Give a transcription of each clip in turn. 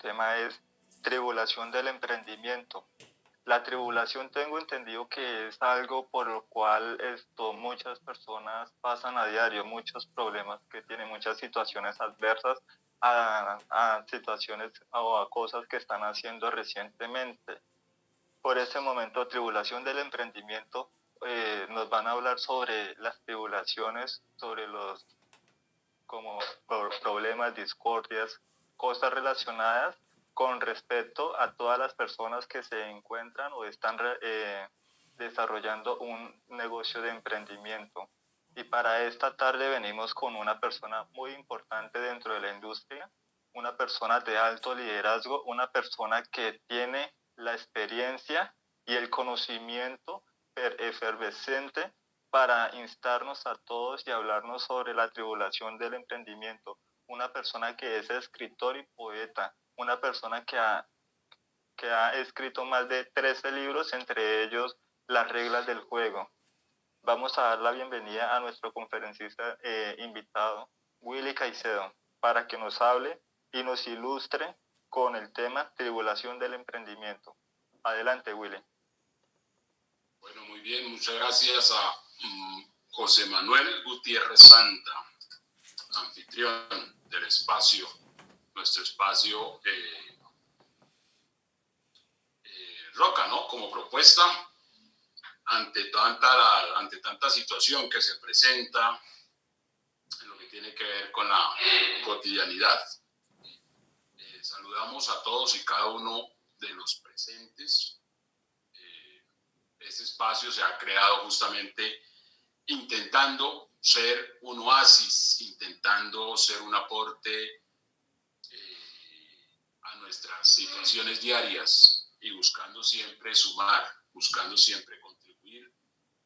tema es tribulación del emprendimiento. La tribulación tengo entendido que es algo por lo cual muchas personas pasan a diario, muchos problemas que tienen, muchas situaciones adversas a situaciones o a cosas que están haciendo recientemente. Por ese momento, tribulación del emprendimiento, nos van a hablar sobre las tribulaciones, sobre los como problemas, discordias, cosas relacionadas con respecto a todas las personas que se encuentran o están desarrollando un negocio de emprendimiento. Y para esta tarde venimos con una persona muy importante dentro de la industria, una persona de alto liderazgo, una persona que tiene la experiencia y el conocimiento efervescente para instarnos a todos y hablarnos sobre la tribulación del emprendimiento. Una persona que es escritor y poeta, una persona que ha escrito más de 13 libros, entre ellos Las reglas del juego. Vamos a dar la bienvenida a nuestro conferencista invitado, Willy Caicedo, para que nos hable y nos ilustre con el tema tribulación del emprendimiento. Adelante, Willy. Bueno, muy bien, muchas gracias a José Manuel Gutiérrez Santa, anfitrión del espacio, nuestro espacio Roca, ¿no? Como propuesta ante tanta situación que se presenta en lo que tiene que ver con la cotidianidad. Saludamos a todos y cada uno de los presentes. Este espacio se ha creado justamente intentando ser un oasis, intentando ser un aporte a nuestras situaciones diarias y buscando siempre sumar, buscando siempre contribuir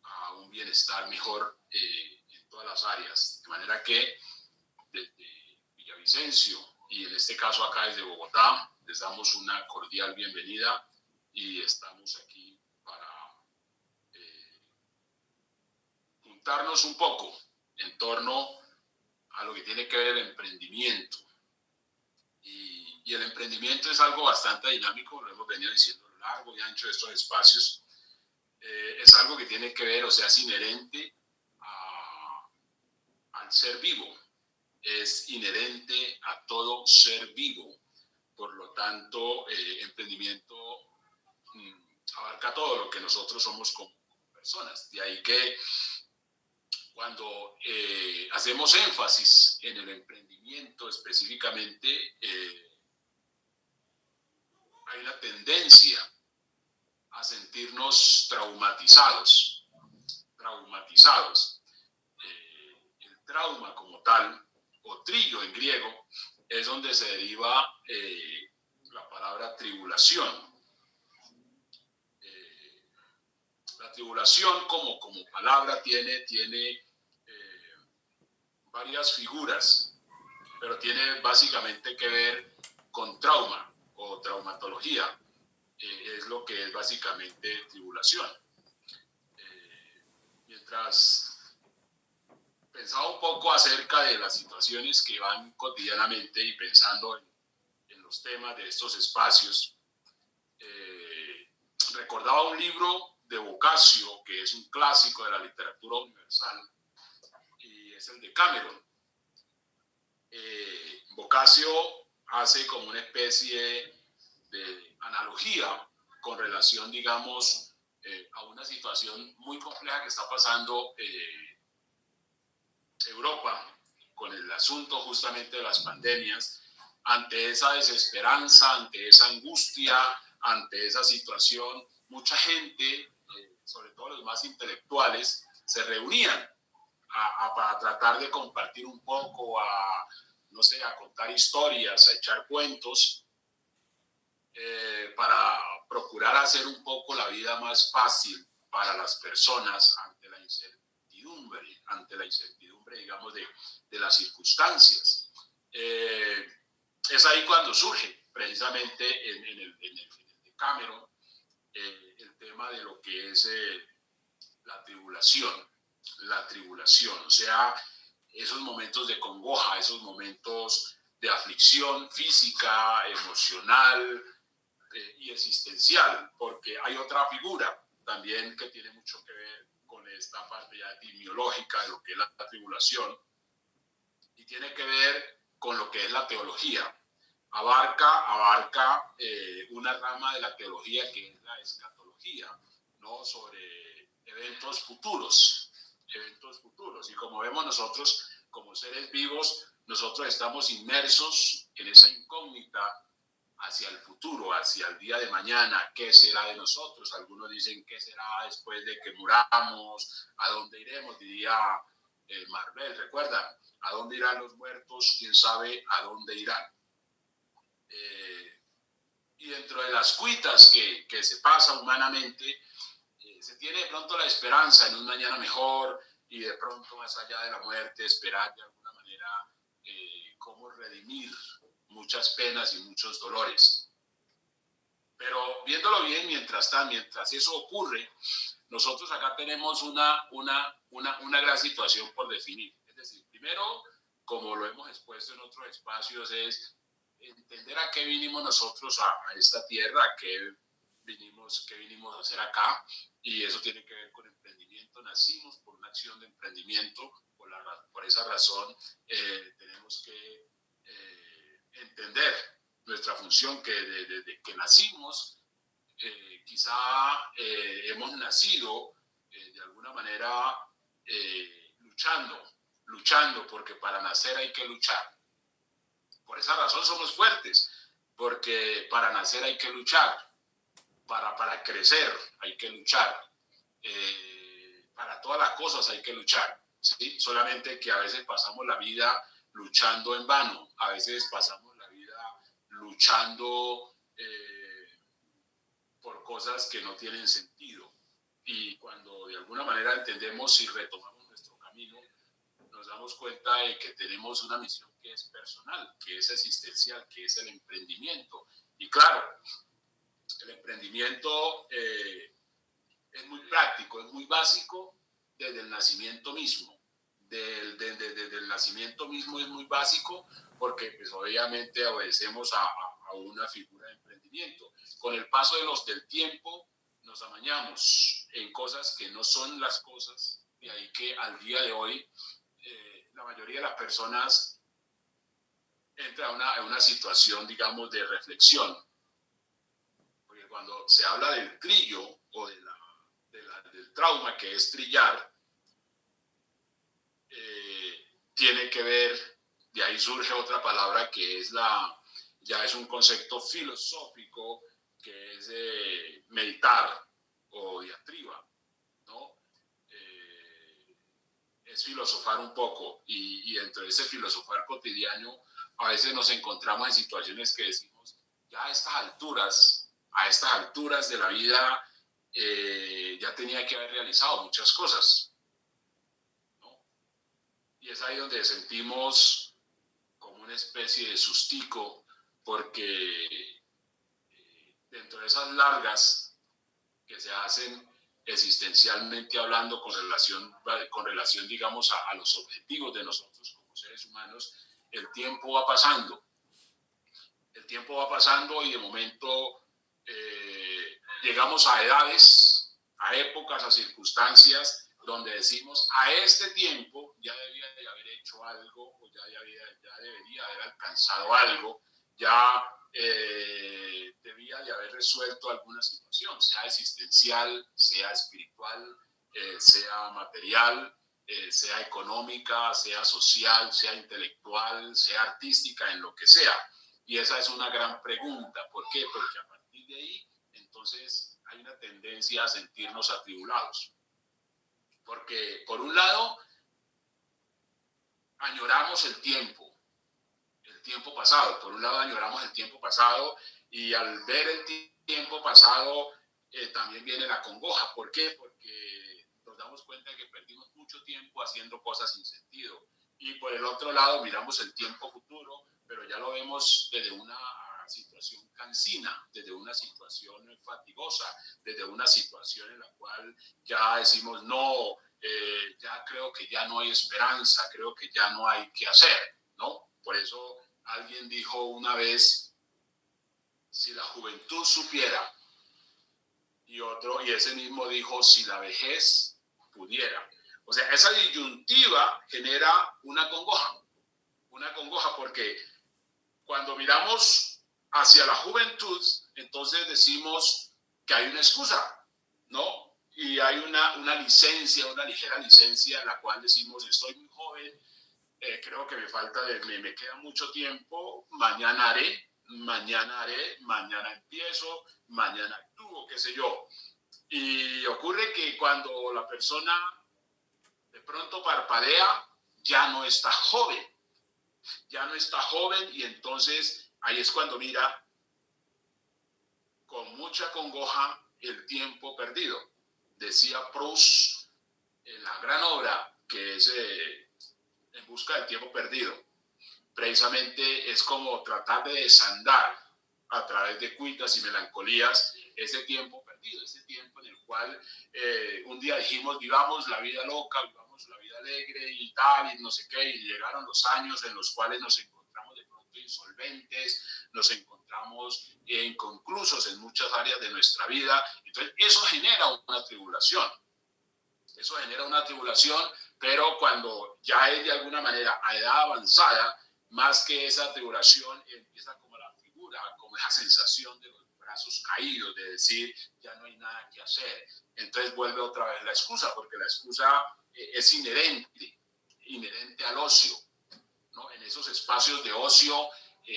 a un bienestar mejor en todas las áreas. De manera que desde Villavicencio y en este caso acá desde Bogotá les damos una cordial bienvenida y estamos aquí para juntarnos un poco en torno a lo que tiene que ver el emprendimiento. Y el emprendimiento es algo bastante dinámico, lo hemos venido diciendo a lo largo y ancho de estos espacios. Es algo que tiene que ver, o sea, es inherente al ser vivo, es inherente a todo ser vivo. Por lo tanto, emprendimiento abarca todo lo que nosotros somos como personas. De ahí que cuando hacemos énfasis en el emprendimiento específicamente, hay una tendencia a sentirnos traumatizados. El trauma como tal, o trillo en griego, es donde se deriva la palabra tribulación. La tribulación como palabra tiene varias figuras, pero tiene básicamente que ver con trauma o traumatología. Es lo que es básicamente tribulación. Mientras pensaba un poco acerca de las situaciones que van cotidianamente y pensando en los temas de estos espacios, recordaba un libro de Boccaccio, que es un clásico de la literatura universal, y es el de Cameron. Boccaccio hace como una especie de analogía con relación, digamos, a una situación muy compleja que está pasando Europa con el asunto justamente de las pandemias. Ante esa desesperanza, ante esa angustia, ante esa situación, mucha gente, sobre todo los más intelectuales, se reunían para tratar de compartir un poco, a contar historias, a echar cuentos, para procurar hacer un poco la vida más fácil para las personas ante la incertidumbre, digamos, de las circunstancias. Es ahí cuando surge precisamente en el de Cameron el tema de lo que es la tribulación, o sea, esos momentos de congoja, esos momentos de aflicción física, emocional y existencial, porque hay otra figura también que tiene mucho que ver con esta parte ya etimológica de lo que es la tribulación, y tiene que ver con lo que es la teología. Abarca una rama de la teología que es la escatología, ¿no? Sobre eventos futuros. Y como vemos nosotros, como seres vivos, nosotros estamos inmersos en esa incógnita hacia el futuro, hacia el día de mañana. ¿Qué será de nosotros? Algunos dicen, ¿qué será después de que muramos? ¿A dónde iremos? Diría Marvel, ¿recuerdan? ¿A dónde irán los muertos? ¿Quién sabe a dónde irán? Y dentro de las cuitas que se pasa humanamente, se tiene de pronto la esperanza en un mañana mejor y de pronto más allá de la muerte esperar de alguna manera cómo redimir muchas penas y muchos dolores. Pero viéndolo bien, mientras eso ocurre, nosotros acá tenemos una gran situación por definir. Es decir, primero, como lo hemos expuesto en otros espacios, es entender a qué vinimos nosotros a esta tierra, qué vinimos a hacer acá, y eso tiene que ver con emprendimiento. Nacimos por una acción de emprendimiento, por esa razón tenemos que entender nuestra función, que desde que nacimos, quizá hemos nacido de alguna manera luchando, porque para nacer hay que luchar. Por esa razón somos fuertes, porque para nacer hay que luchar, para crecer hay que luchar, para todas las cosas hay que luchar, ¿sí? Solamente que a veces pasamos la vida luchando en vano, a veces pasamos la vida luchando por cosas que no tienen sentido. Y cuando de alguna manera entendemos y retomamos nuestro camino, nos damos cuenta de que tenemos una misión que es personal, que es existencial, que es el emprendimiento. Y claro, el emprendimiento es muy práctico, es muy básico desde el nacimiento mismo. Desde el nacimiento mismo es muy básico porque pues, obviamente obedecemos a una figura de emprendimiento. Con el paso del tiempo nos amañamos en cosas que no son las cosas, y ahí que al día de hoy la mayoría de las personas entra a una situación, digamos, de reflexión. Porque cuando se habla del trillo o del trauma que es trillar, tiene que ver, de ahí surge otra palabra que es ya es un concepto filosófico, que es meditar o diatriba, ¿no? Es filosofar un poco, y dentro de ese filosofar cotidiano a veces nos encontramos en situaciones que decimos, ya a estas alturas de la vida ya tenía que haber realizado muchas cosas, ¿no? Y es ahí donde sentimos como una especie de sustico, porque dentro de esas largas que se hacen existencialmente hablando con relación digamos, a los objetivos de nosotros como seres humanos, el tiempo va pasando. El tiempo va pasando y de momento llegamos a edades, a épocas, a circunstancias donde decimos, a este tiempo ya debía de haber hecho algo, o ya debería haber alcanzado algo, ya debía de haber resuelto alguna situación, sea existencial, sea espiritual, sea material, sea económica, sea social, sea intelectual, sea artística, en lo que sea. Y esa es una gran pregunta. ¿Por qué? Porque a partir de ahí, entonces, hay una tendencia a sentirnos atribulados. Porque, por un lado, añoramos el tiempo pasado. Por un lado, añoramos el tiempo pasado, y al ver el tiempo pasado, también viene la congoja. ¿Por qué? Porque nos damos cuenta de que perdimos mucho tiempo haciendo cosas sin sentido. Y por el otro lado, miramos el tiempo futuro, pero ya lo vemos desde una situación cansina, desde una situación fatigosa, desde una situación en la cual ya decimos, no, ya creo que ya no hay esperanza, creo que ya no hay qué hacer, ¿no? Por eso Alguien dijo una vez, si la juventud supiera, y ese mismo dijo, si la vejez pudiera. O sea, esa disyuntiva genera una congoja porque cuando miramos hacia la juventud, entonces decimos que hay una excusa, ¿no? Y hay una licencia, una ligera licencia en la cual decimos, estoy muy joven, creo que me queda mucho tiempo, mañana empiezo, mañana actúo, qué sé yo. Y ocurre que cuando la persona de pronto parpadea, ya no está joven y entonces ahí es cuando mira con mucha congoja el tiempo perdido. Decía Proust en la gran obra que es En busca del tiempo perdido. Precisamente es como tratar de desandar a través de cuitas y melancolías ese tiempo perdido, ese tiempo en el cual un día dijimos vivamos la vida loca, vivamos la vida alegre y tal, y no sé qué, y llegaron los años en los cuales nos encontramos de pronto insolventes, nos encontramos inconclusos en muchas áreas de nuestra vida. Entonces eso genera una tribulación. Pero cuando ya es de alguna manera a edad avanzada, más que esa tribulación, empieza como la figura, como esa sensación de los brazos caídos, de decir, ya no hay nada que hacer. Entonces vuelve otra vez la excusa, porque la excusa es inherente al ocio, ¿no? En esos espacios de ocio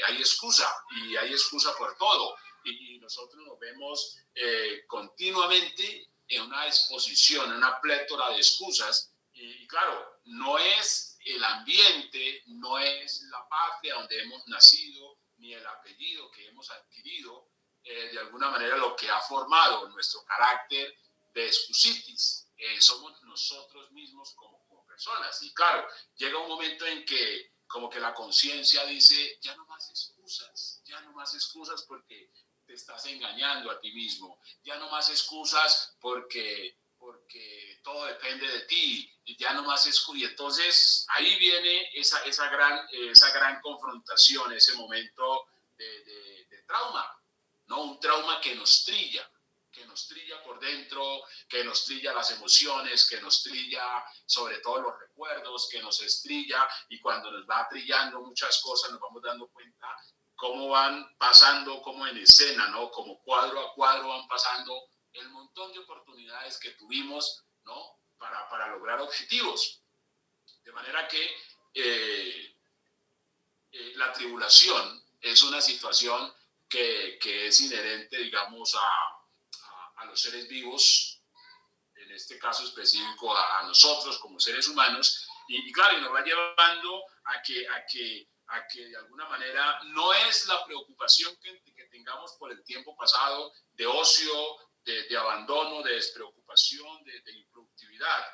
hay excusa, y hay excusa por todo. Y nosotros nos vemos continuamente en una exposición, en una plétora de excusas. Y claro, no es el ambiente, no es la patria donde hemos nacido, ni el apellido que hemos adquirido, de alguna manera lo que ha formado nuestro carácter de excusitis. Somos nosotros mismos como personas. Y claro, llega un momento en que como que la conciencia dice, ya no más excusas porque te estás engañando a ti mismo, ya no más excusas porque todo depende de ti, ya no más excusas. Y entonces ahí viene esa gran confrontación, ese momento de trauma, ¿no? Un trauma que nos trilla por dentro, que nos trilla las emociones, que nos trilla sobre todo los recuerdos, que nos estrilla, y cuando nos va trillando muchas cosas nos vamos dando cuenta cómo van pasando como en escena, ¿no? Como cuadro a cuadro van pasando el montón de oportunidades que tuvimos, ¿no? Para lograr objetivos. De manera que la tribulación es una situación que es inherente, digamos, a los seres vivos, en este caso específico a nosotros como seres humanos, y claro, y nos va llevando a que de alguna manera no es la preocupación que tengamos por el tiempo pasado de ocio, de abandono, de despreocupación, de improductividad.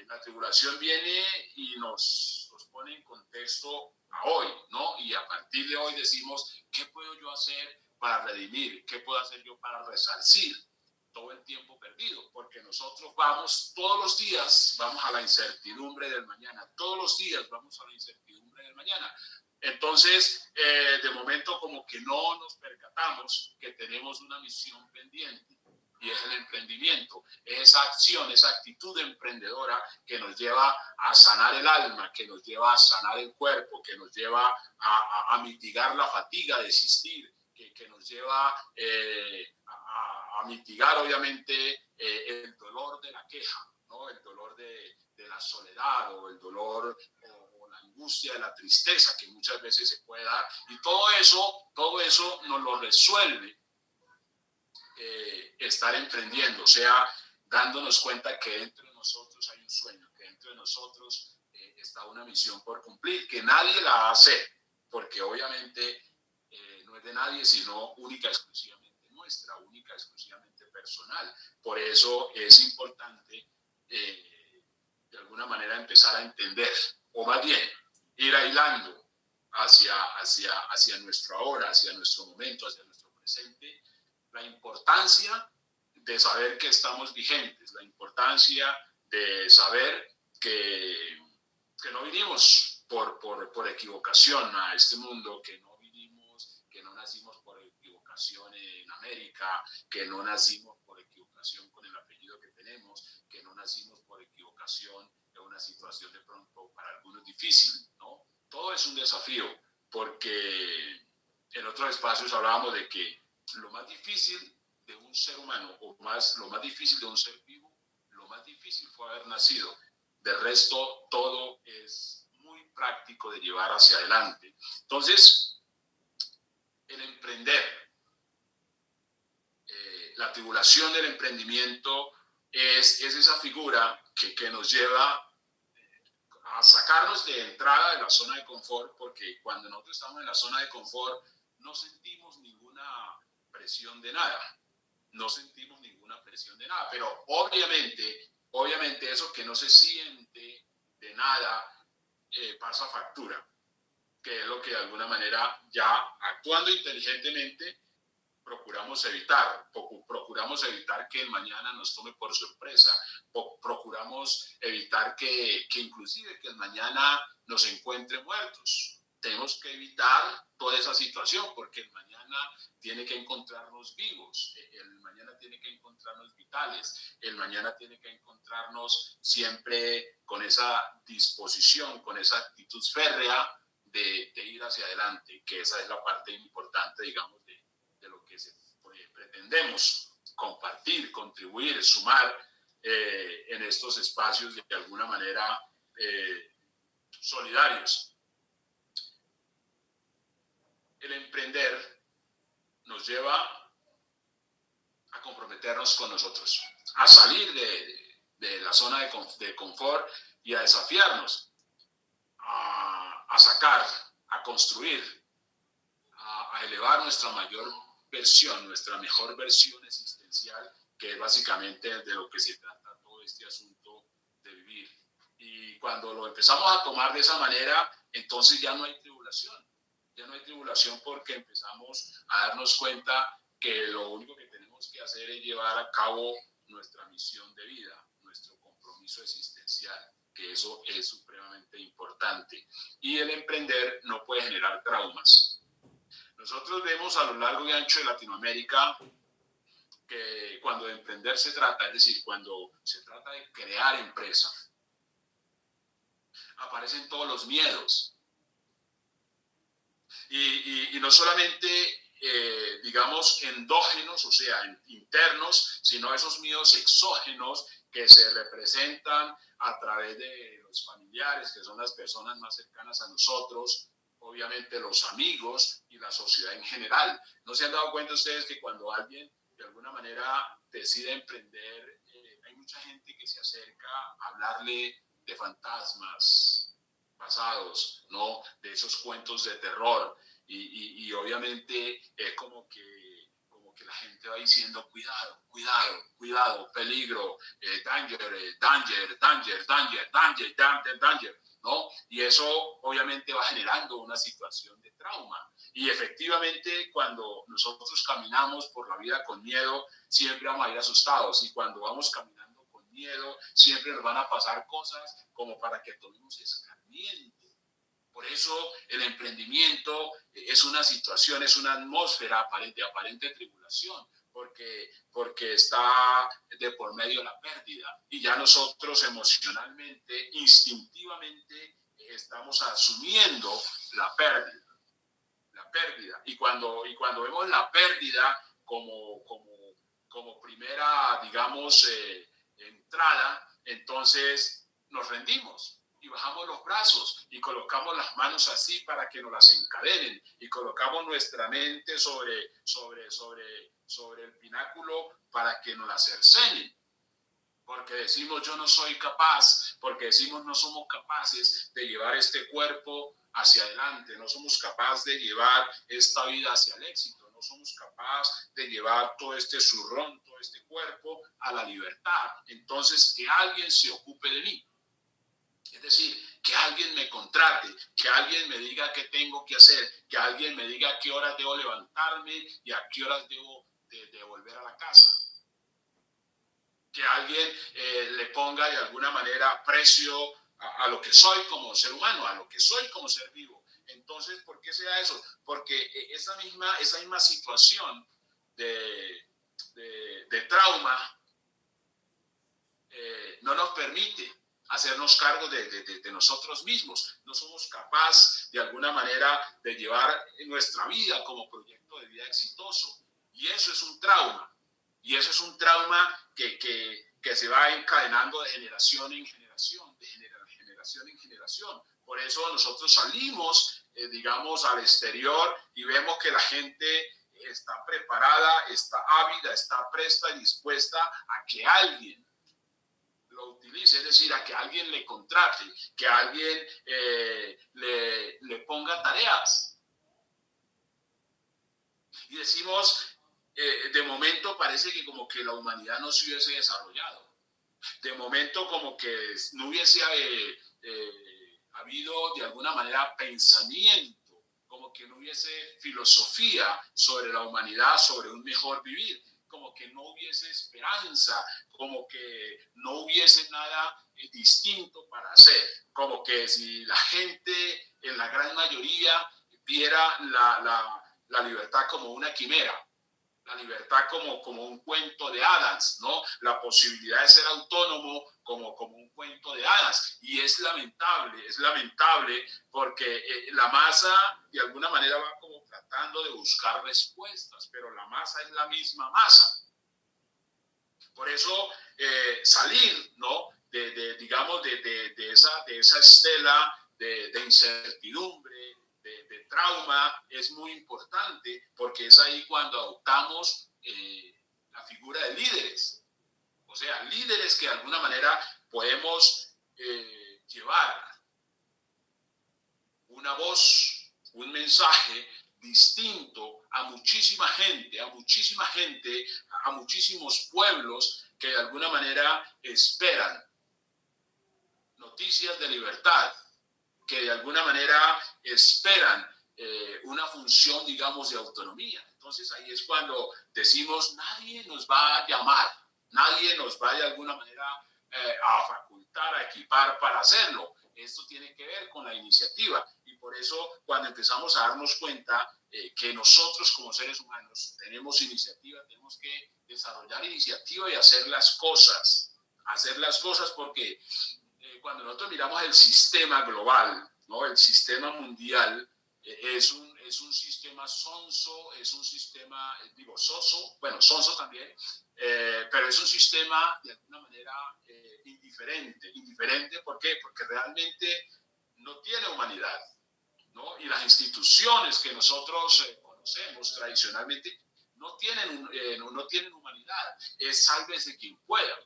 La tribulación viene y nos pone en contexto a hoy, ¿no? Y a partir de hoy decimos, ¿qué puedo yo hacer para redimir? ¿Qué puedo hacer yo para resarcir todo el tiempo perdido? Porque nosotros todos los días vamos a la incertidumbre del mañana, todos los días vamos a la incertidumbre del mañana. Entonces, de momento como que no nos percatamos que tenemos una misión pendiente, y es el emprendimiento, esa acción, esa actitud emprendedora que nos lleva a sanar el alma, que nos lleva a sanar el cuerpo, que nos lleva a mitigar la fatiga de existir, que nos lleva a mitigar obviamente el dolor de la queja, ¿no? El dolor de la soledad, o el dolor o la angustia de la tristeza que muchas veces se puede dar, y todo eso nos lo resuelve estar emprendiendo, o sea, dándonos cuenta que dentro de nosotros hay un sueño, que dentro de nosotros está una misión por cumplir, que nadie la hace, porque obviamente no es de nadie, sino única, exclusivamente nuestra, única, exclusivamente personal. Por eso es importante de alguna manera empezar a entender, o más bien ir aislando hacia nuestro ahora, hacia nuestro momento, hacia nuestro presente, la importancia de saber que estamos vigentes, la importancia de saber que no vinimos por equivocación a este mundo, que no vinimos, que no nacimos por equivocación en América, que no nacimos por equivocación con el apellido que tenemos, que no nacimos por equivocación en una situación de pronto para algunos difícil, ¿no? Todo es un desafío, porque en otros espacios hablábamos de que lo más difícil de un ser humano, lo más difícil de un ser vivo, lo más difícil fue haber nacido. De resto, todo es muy práctico de llevar hacia adelante. Entonces, el emprender, la tribulación del emprendimiento es esa figura que nos lleva a sacarnos de entrada de la zona de confort, porque cuando nosotros estamos en la zona de confort no sentimos ninguna presión de nada, no sentimos ninguna presión de nada, pero obviamente eso que no se siente de nada pasa factura, que es lo que de alguna manera ya actuando inteligentemente procuramos evitar que el mañana nos tome por sorpresa, procuramos evitar que inclusive que el mañana nos encuentre muertos. Tenemos que evitar toda esa situación, porque el mañana tiene que encontrarnos vivos, el mañana tiene que encontrarnos vitales, el mañana tiene que encontrarnos siempre con esa disposición, con esa actitud férrea de ir hacia adelante, que esa es la parte importante, digamos, de lo que pretendemos compartir, contribuir, sumar en estos espacios de alguna manera solidarios. El emprender nos lleva a comprometernos con nosotros, a salir de la zona de confort y a desafiarnos, a sacar, a construir, a elevar nuestra mayor versión, nuestra mejor versión existencial, que es básicamente de lo que se trata todo este asunto de vivir. Y cuando lo empezamos a tomar de esa manera, entonces ya no hay tribulación. Ya no hay tribulación, porque empezamos a darnos cuenta que lo único que tenemos que hacer es llevar a cabo nuestra misión de vida, nuestro compromiso existencial, que eso es supremamente importante. Y el emprender no puede generar traumas. Nosotros vemos a lo largo y ancho de Latinoamérica que cuando de emprender se trata, es decir, cuando se trata de crear empresa, aparecen todos los miedos. Y no solamente, digamos, endógenos, o sea, internos, sino esos miedos exógenos que se representan a través de los familiares, que son las personas más cercanas a nosotros, obviamente los amigos y la sociedad en general. ¿No se han dado cuenta ustedes que cuando alguien de alguna manera decide emprender, hay mucha gente que se acerca a hablarle de fantasmas pasados, ¿no? De esos cuentos de terror, y obviamente es como que la gente va diciendo cuidado, cuidado, cuidado, peligro, danger, danger, danger, danger, danger, danger, danger, ¿no? Y eso obviamente va generando una situación de trauma. Y efectivamente, cuando nosotros caminamos por la vida con miedo, siempre vamos a ir asustados, y cuando vamos caminando con miedo, siempre nos van a pasar cosas como para que tomemos escarmiento. Por eso el emprendimiento es una situación, es una atmósfera de aparente tribulación, porque está de por medio la pérdida, y ya nosotros emocionalmente, instintivamente, estamos asumiendo la pérdida. Y cuando vemos la pérdida como primera, digamos, entrada, entonces nos rendimos y bajamos los brazos y colocamos las manos así para que nos las encadenen, y colocamos nuestra mente sobre el pináculo para que nos la cercenen, porque decimos yo no soy capaz, porque decimos no somos capaces de llevar este cuerpo hacia adelante, no somos capaces de llevar esta vida hacia el éxito, no somos capaces de llevar todo este zurrón, todo este cuerpo a la libertad. Entonces, que alguien se ocupe de mí. Es decir, que alguien me contrate, que alguien me diga qué tengo que hacer, que alguien me diga a qué horas debo levantarme y a qué horas debo de volver a la casa. Que alguien le ponga de alguna manera precio a lo que soy como ser humano, a lo que soy como ser vivo. Entonces, ¿por qué se da eso? Porque esa misma situación de trauma no nos permite hacernos cargo de nosotros mismos. No somos capaces de alguna manera de llevar nuestra vida como proyecto de vida exitoso. Y eso es un trauma. Y eso es un trauma que se va encadenando de generación en generación, de generación en generación. Por eso nosotros salimos, digamos, al exterior y vemos que la gente está preparada, está ávida, está presta y dispuesta a que alguien lo utilice, es decir, a que alguien le contrate, que alguien le ponga tareas. Y decimos, de momento parece que como que la humanidad no se hubiese desarrollado. De momento como que no hubiese habido de alguna manera pensamiento, como que no hubiese filosofía sobre la humanidad, sobre un mejor vivir, como que no hubiese esperanza, como que no hubiese nada distinto para hacer, como que si la gente en la gran mayoría viera la libertad como una quimera, la libertad como un cuento de hadas, ¿no? La posibilidad de ser autónomo como un cuento de hadas. Y es lamentable porque la masa de alguna manera va como tratando de buscar respuestas, pero la masa es la misma masa. Por eso salir, ¿no? Digamos, de esa estela de incertidumbre, de trauma, es muy importante porque es ahí cuando adoptamos la figura de líderes. O sea, líderes que de alguna manera podemos llevar una voz, un mensaje distinto a muchísima gente, a muchísimos pueblos que de alguna manera esperan noticias de libertad, que de alguna manera esperan una función, digamos, de autonomía. Entonces ahí es cuando decimos, nadie nos va a llamar, nadie nos va de alguna manera a facultar, a equipar para hacerlo. Esto tiene que ver con la iniciativa y por eso cuando empezamos a darnos cuenta que nosotros como seres humanos tenemos iniciativa, tenemos que desarrollar iniciativa y hacer las cosas porque cuando nosotros miramos el sistema global, ¿no? El sistema mundial, es un sistema sonso, es un sistema, digo, soso, bueno, sonso también, pero es un sistema de alguna manera indiferente, ¿por qué? Porque realmente no tiene humanidad, ¿no? Y las instituciones que nosotros conocemos tradicionalmente no tienen humanidad, es sálvese quien pueda.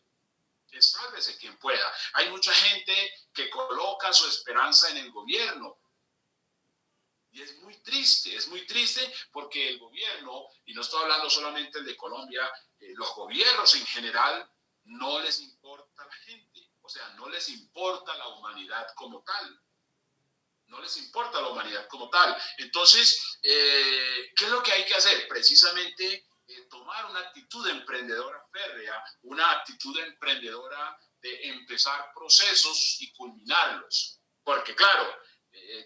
Sálvese quien pueda. Hay mucha gente que coloca su esperanza en el gobierno. Y es muy triste porque el gobierno, y no estoy hablando solamente de Colombia, los gobiernos en general no les importa la gente, o sea, no les importa la humanidad como tal. No les importa la humanidad como tal. Entonces, ¿qué es lo que hay que hacer? Precisamente tomar una actitud emprendedora férrea, una actitud emprendedora de empezar procesos y culminarlos. Porque claro,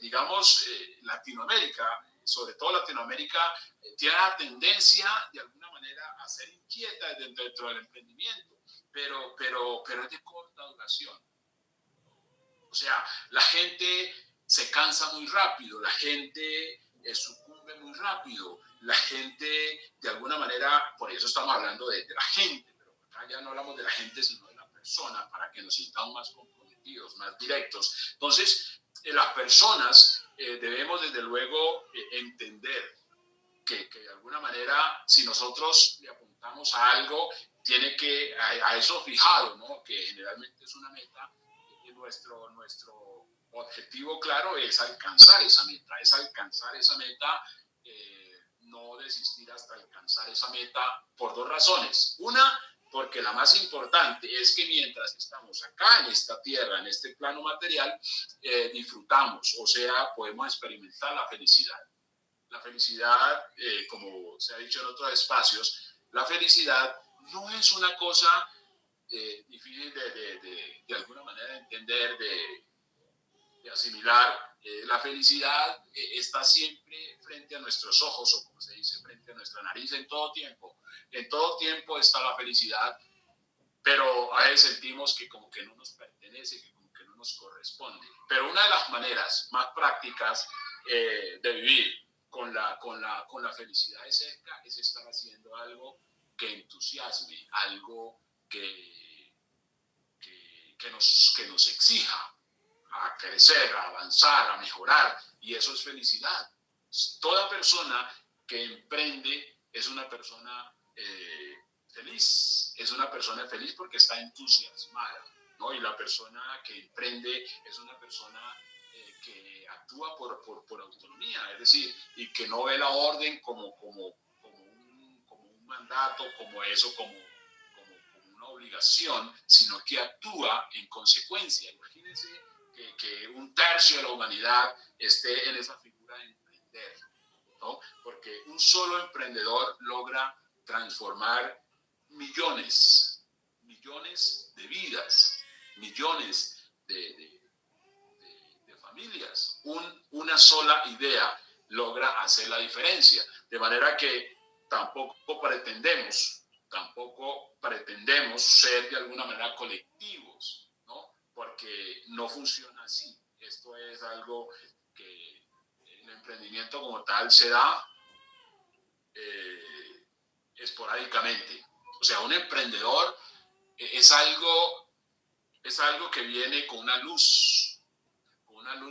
digamos, Latinoamérica, sobre todo Latinoamérica, tiene la tendencia de alguna manera a ser inquieta dentro del emprendimiento, pero es de corta duración. O sea, la gente se cansa muy rápido, la gente sucumbe muy rápido, la gente de alguna manera, por eso estamos hablando de la gente, pero acá ya no hablamos de la gente sino de la persona, para que nos sintamos más comprometidos, más directos. Entonces, las personas debemos desde luego entender que de alguna manera, si nosotros le apuntamos a algo, tiene que, a eso fijado, ¿no? Que generalmente es una meta, nuestro objetivo claro es alcanzar esa meta, no desistir hasta alcanzar esa meta por dos razones. Una, porque la más importante es que mientras estamos acá en esta tierra, en este plano material, disfrutamos, o sea, podemos experimentar la felicidad. La felicidad, como se ha dicho en otros espacios, la felicidad no es una cosa difícil de alguna manera entender, de asimilar. La felicidad está siempre frente a nuestros ojos, o como se dice, frente a nuestra nariz en todo tiempo. En todo tiempo está la felicidad, pero a veces sentimos que como que no nos pertenece, que como que no nos corresponde. Pero una de las maneras más prácticas de vivir con la felicidad de cerca es estar haciendo algo que entusiasme, algo que nos exija a crecer, a avanzar, a mejorar, y eso es felicidad. Toda persona que emprende es una persona feliz, es una persona feliz porque está entusiasmada, ¿no? Y la persona que emprende es una persona que actúa por autonomía, es decir, y que no ve la orden como un mandato, como eso, como una obligación, sino que actúa en consecuencia. Imagínense que un tercio de la humanidad esté en esa figura de emprender, ¿no? Porque un solo emprendedor logra transformar millones de vidas, millones de familias. Una sola idea logra hacer la diferencia. De manera que tampoco pretendemos ser de alguna manera colectivos, ¿no? Porque no funciona así. Esto es algo que el emprendimiento como tal se da esporádicamente. O sea, un emprendedor es algo que viene con una luz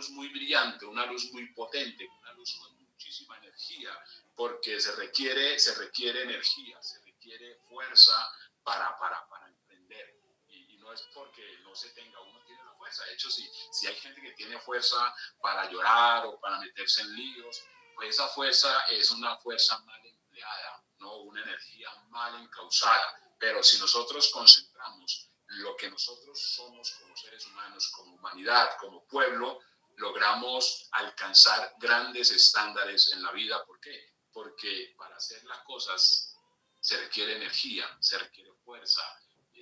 muy brillante, una luz muy potente, una luz con muchísima energía, porque se requiere energía, se requiere fuerza para emprender. Y no es porque no se tenga, uno tiene la fuerza. De hecho, si hay gente que tiene fuerza para llorar o para meterse en líos, pues esa fuerza es una fuerza mal empleada, ¿no? Una energía mal encausada. Pero si nosotros concentramos lo que nosotros somos como seres humanos, como humanidad, como pueblo, logramos alcanzar grandes estándares en la vida. ¿Por qué? Porque para hacer las cosas se requiere energía, se requiere fuerza,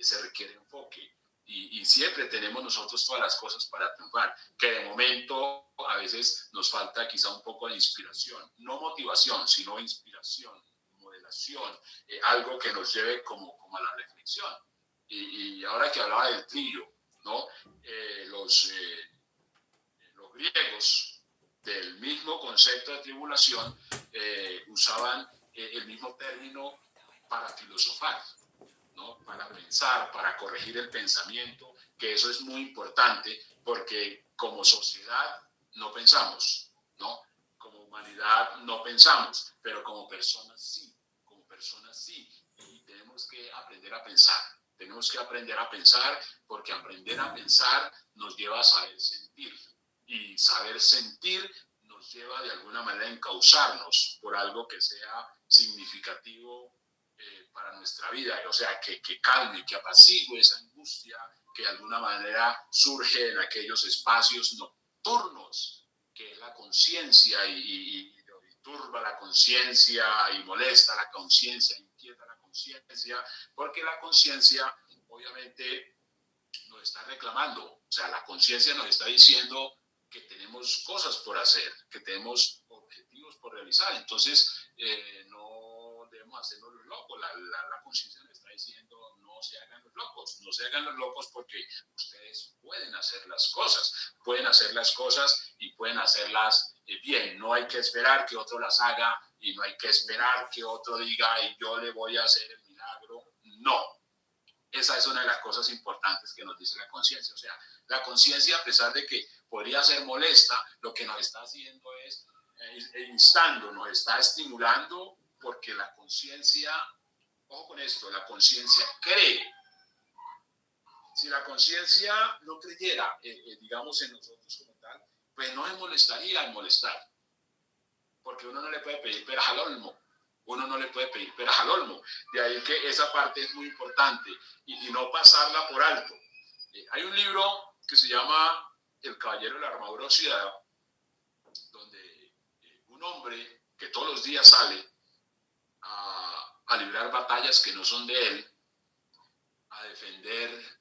se requiere enfoque. Y siempre tenemos nosotros todas las cosas para triunfar, que de momento a veces nos falta quizá un poco de inspiración, no motivación, sino inspiración, modelación, algo que nos lleve como a la reflexión. Y ahora que hablaba del trillo, ¿no? Los griegos del mismo concepto de tribulación usaban el mismo término para filosofar, ¿no? Para pensar, para corregir el pensamiento, que eso es muy importante porque como sociedad no pensamos, ¿no? Como humanidad no pensamos, pero como personas sí, y tenemos que aprender a pensar. Tenemos que aprender a pensar porque aprender a pensar nos lleva a saber sentir. Y saber sentir nos lleva de alguna manera a encauzarnos por algo que sea significativo para nuestra vida, o sea, que calme, que apacigue esa angustia que de alguna manera surge en aquellos espacios nocturnos, que es la conciencia y turba la conciencia y molesta la conciencia, inquieta la conciencia, porque la conciencia obviamente nos está reclamando, o sea, la conciencia nos está diciendo que tenemos cosas por hacer, que tenemos objetivos por realizar, entonces no debemos hacernos los locos, la conciencia nos está diciendo no se hagan los locos, no se hagan los locos porque ustedes pueden hacer las cosas y pueden hacerlas bien, no hay que esperar que otro las haga y no hay que esperar que otro diga y yo le voy a hacer el milagro, no. Esa es una de las cosas importantes que nos dice la conciencia. O sea, la conciencia, a pesar de que podría ser molesta, lo que nos está haciendo es instando, nos está estimulando, porque la conciencia, ojo con esto, la conciencia cree. Si la conciencia no creyera, digamos, en nosotros como tal, pues no se molestaría en molestar. Porque uno no le puede pedir peras al olmo. Uno no le puede pedir peras al olmo. De ahí que esa parte es muy importante y no pasarla por alto. Hay un libro que se llama El Caballero de la Armadura Oxidada, donde un hombre que todos los días sale a librar batallas que no son de él, a defender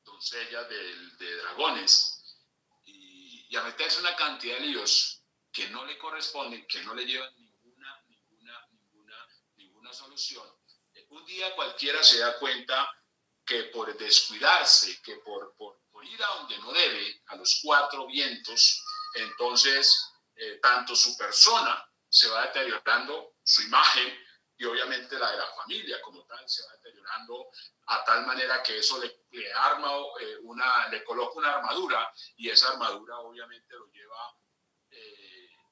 doncellas de dragones, y a meterse una cantidad de líos que no le corresponden, que no le llevan ninguna solución. Un día cualquiera se da cuenta que por descuidarse, que por ir a donde no debe, a los cuatro vientos, entonces tanto su persona se va deteriorando, su imagen, y obviamente la de la familia como tal se va deteriorando a tal manera que eso le arma le coloca una armadura, y esa armadura obviamente lo lleva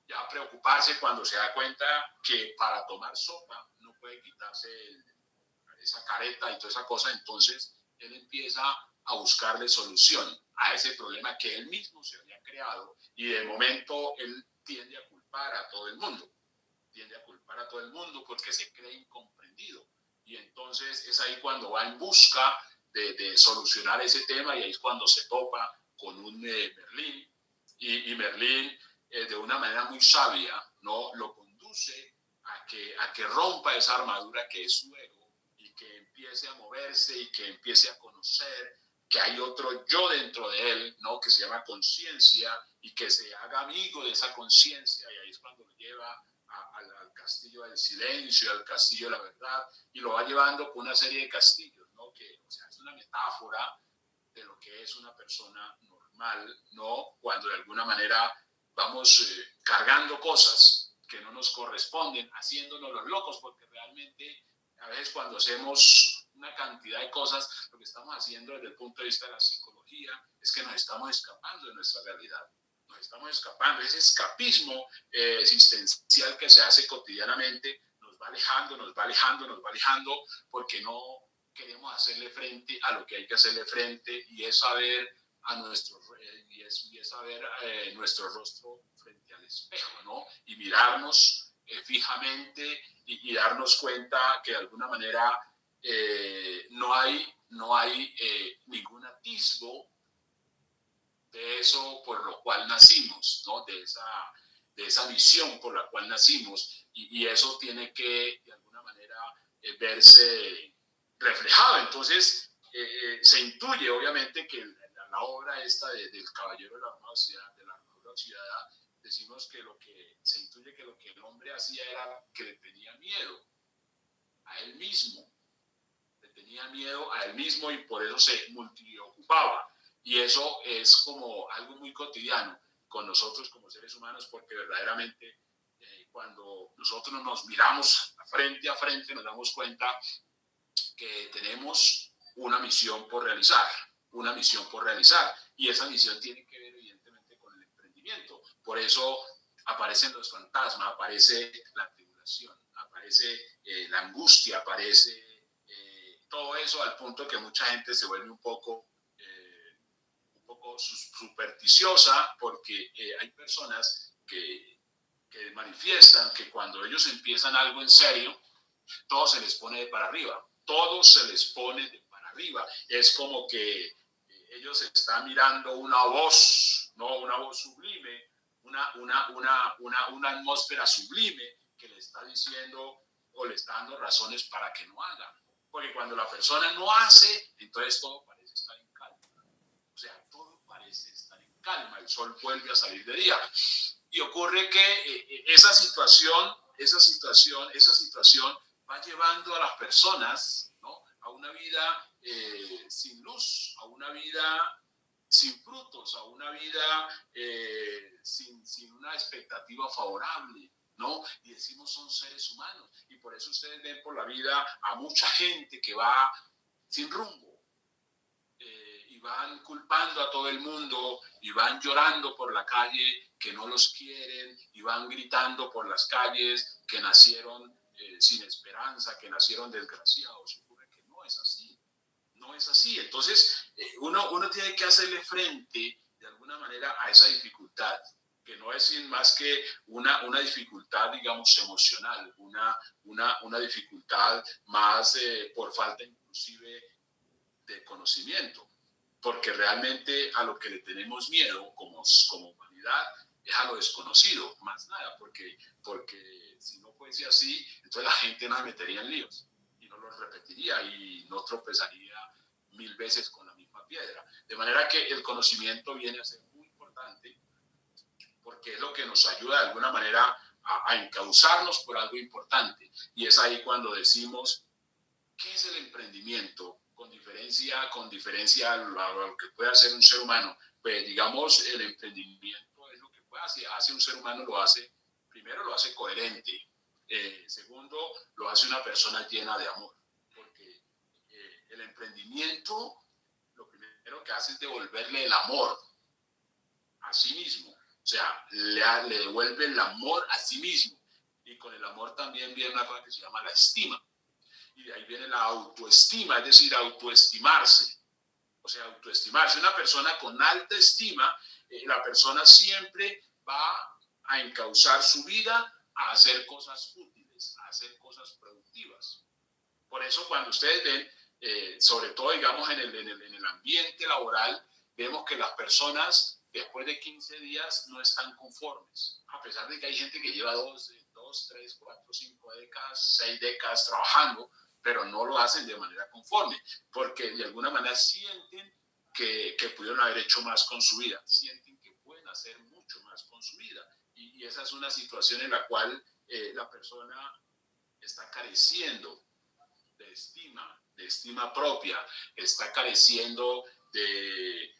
ya a preocuparse cuando se da cuenta que para tomar sopa no puede quitarse esa careta y toda esa cosa. Entonces él empieza a buscarle solución a ese problema que él mismo se había creado, y de momento él tiende a culpar a todo el mundo. Porque se cree incomprendido, y entonces es ahí cuando va en busca de solucionar ese tema, y ahí es cuando se topa con un Merlín, y Merlín de una manera muy sabia, ¿no?, lo conduce a que rompa esa armadura que es su ego, y que empiece a moverse y que empiece a conocer que hay otro yo dentro de él, ¿no?, que se llama conciencia, y que se haga amigo de esa conciencia, y ahí es cuando lo lleva al castillo del silencio, al castillo de la verdad, y lo va llevando con una serie de castillos, ¿no?, que, o sea, es una metáfora de lo que es una persona normal, ¿no?, cuando de alguna manera vamos cargando cosas que no nos corresponden, haciéndonos los locos, porque realmente a veces cuando hacemos una cantidad de cosas, lo que estamos haciendo desde el punto de vista de la psicología es que nos estamos escapando de nuestra realidad. Nos estamos escapando. Ese escapismo existencial que se hace cotidianamente nos va alejando, porque no queremos hacerle frente a lo que hay que hacerle frente, y es saber a nuestro nuestro rostro frente al espejo, ¿no?, y mirarnos fijamente, y darnos cuenta que de alguna manera no hay ningún atisbo de eso por lo cual nacimos, ¿no?, de esa misión por la cual nacimos, y eso tiene que de alguna manera verse reflejado. Entonces se intuye obviamente que la obra esta del Caballero de la Armadura Oxidada, decimos que se intuye que lo que el hombre hacía era que le tenía miedo a él mismo, y por eso se multiocupaba. Y eso es como algo muy cotidiano con nosotros como seres humanos, porque verdaderamente cuando nosotros nos miramos frente a frente, nos damos cuenta que tenemos una misión por realizar, y esa misión tiene que ver evidentemente con el emprendimiento. Por eso aparecen los fantasmas, aparece la tribulación, aparece la angustia, aparece todo eso, al punto que mucha gente se vuelve un poco supersticiosa, porque hay personas que manifiestan que cuando ellos empiezan algo en serio, todo se les pone de para arriba. Es como que ellos están mirando una voz, ¿no?, una voz sublime, una atmósfera sublime que le está diciendo o le está dando razones para que no hagan. Porque cuando la persona no hace, entonces todo parece estar en calma. O sea, todo parece estar en calma. El sol vuelve a salir de día. Y ocurre que esa situación va llevando a las personas, ¿no?, a una vida sin luz, a una vida sin frutos, a una vida sin una expectativa favorable, ¿no? Y decimos son seres humanos, y por eso ustedes ven por la vida a mucha gente que va sin rumbo, y van culpando a todo el mundo, y van llorando por la calle que no los quieren, y van gritando por las calles que nacieron sin esperanza, que nacieron desgraciados. Ocurre que no es así. Entonces uno tiene que hacerle frente de alguna manera a esa dificultad, que no es más que una dificultad, digamos, emocional, una dificultad más por falta inclusive de conocimiento, porque realmente a lo que le tenemos miedo como humanidad es a lo desconocido, más nada, porque si no fuese así, entonces la gente no se metería en líos y no los repetiría y no tropezaría 1000 veces con la misma piedra. De manera que el conocimiento viene a ser muy importante porque es lo que nos ayuda de alguna manera a encauzarnos por algo importante. Y es ahí cuando decimos, ¿qué es el emprendimiento? Con diferencia a lo que puede hacer un ser humano. Pues digamos, el emprendimiento es lo que puede hacer un ser humano, primero lo hace coherente, segundo, lo hace una persona llena de amor, porque el emprendimiento lo primero que hace es devolverle el amor a sí mismo, o sea, le devuelve el amor a sí mismo, y con el amor también viene una cosa que se llama la estima, y de ahí viene la autoestima, es decir, autoestimarse. O sea, autoestimarse. Una persona con alta estima, la persona siempre va a encauzar su vida a hacer cosas útiles, a hacer cosas productivas. Por eso cuando ustedes ven, sobre todo digamos en el ambiente laboral, vemos que las personas después de 15 días no están conformes, a pesar de que hay gente que lleva 2, 3, 4, 5 décadas, 6 décadas trabajando, pero no lo hacen de manera conforme, porque de alguna manera sienten que pudieron haber hecho más con su vida, sienten que pueden hacer mucho más con su vida. Y esa es una situación en la cual la persona está careciendo de estima propia, está careciendo de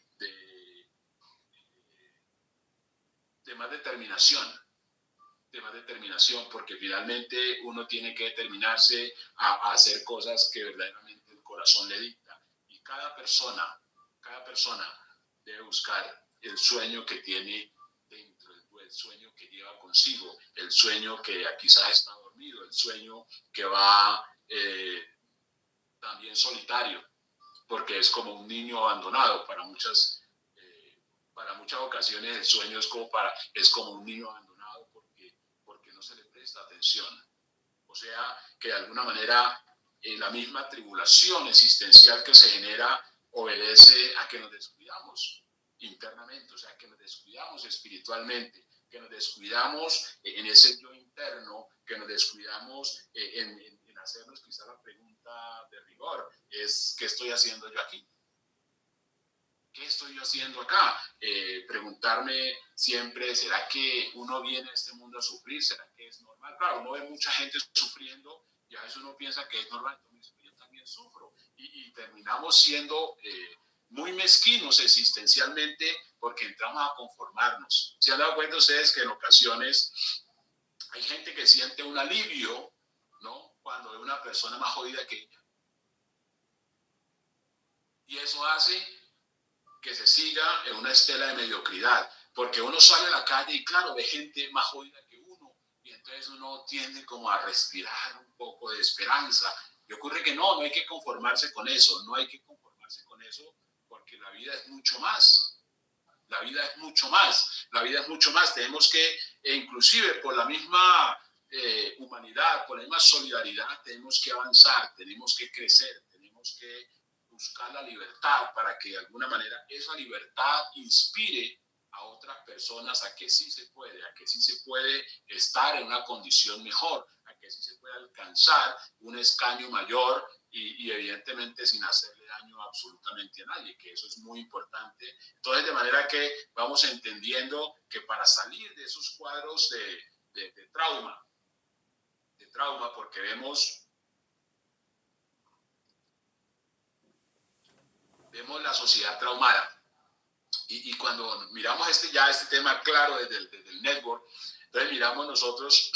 más determinación, porque finalmente uno tiene que determinarse a hacer cosas que verdaderamente el corazón le dicta. Y cada persona debe buscar el sueño que tiene dentro, el sueño que lleva consigo, el sueño que quizás está dormido, el sueño que va también solitario, porque es como un niño abandonado para muchas ocasiones el sueño es como un niño abandonado porque no se le presta atención. O sea, que de alguna manera la misma tribulación existencial que se genera obedece a que nos descuidamos internamente, o sea, que nos descuidamos espiritualmente, que nos descuidamos en ese yo interno, que nos descuidamos en hacernos quizá la pregunta de rigor, es ¿qué estoy haciendo yo aquí? ¿Qué estoy yo haciendo acá? Preguntarme siempre, ¿será que uno viene a este mundo a sufrir? ¿Será que es normal? Claro, uno ve mucha gente sufriendo y a veces uno piensa que es normal, entonces yo también sufro. Y terminamos siendo muy mezquinos existencialmente porque entramos a conformarnos. ¿Se han dado cuenta ustedes que en ocasiones hay gente que siente un alivio, ¿no? Cuando ve una persona más jodida que ella? Y eso hace que se siga en una estela de mediocridad, porque uno sale a la calle y claro, ve gente más jodida que uno, y entonces uno tiende como a respirar un poco de esperanza, y ocurre que no hay que conformarse con eso, no hay que conformarse con eso, porque la vida es mucho más, la vida es mucho más, la vida es mucho más, tenemos que, inclusive por la misma humanidad, por la misma solidaridad, tenemos que avanzar, tenemos que crecer, tenemos que buscar la libertad para que de alguna manera esa libertad inspire a otras personas a que sí se puede estar en una condición mejor, a que sí se puede alcanzar un escaño mayor y evidentemente sin hacerle daño absolutamente a nadie, que eso es muy importante. Entonces, de manera que vamos entendiendo que para salir de esos cuadros de trauma, porque vemos la sociedad traumada. Y cuando miramos este tema claro desde el network, entonces miramos nosotros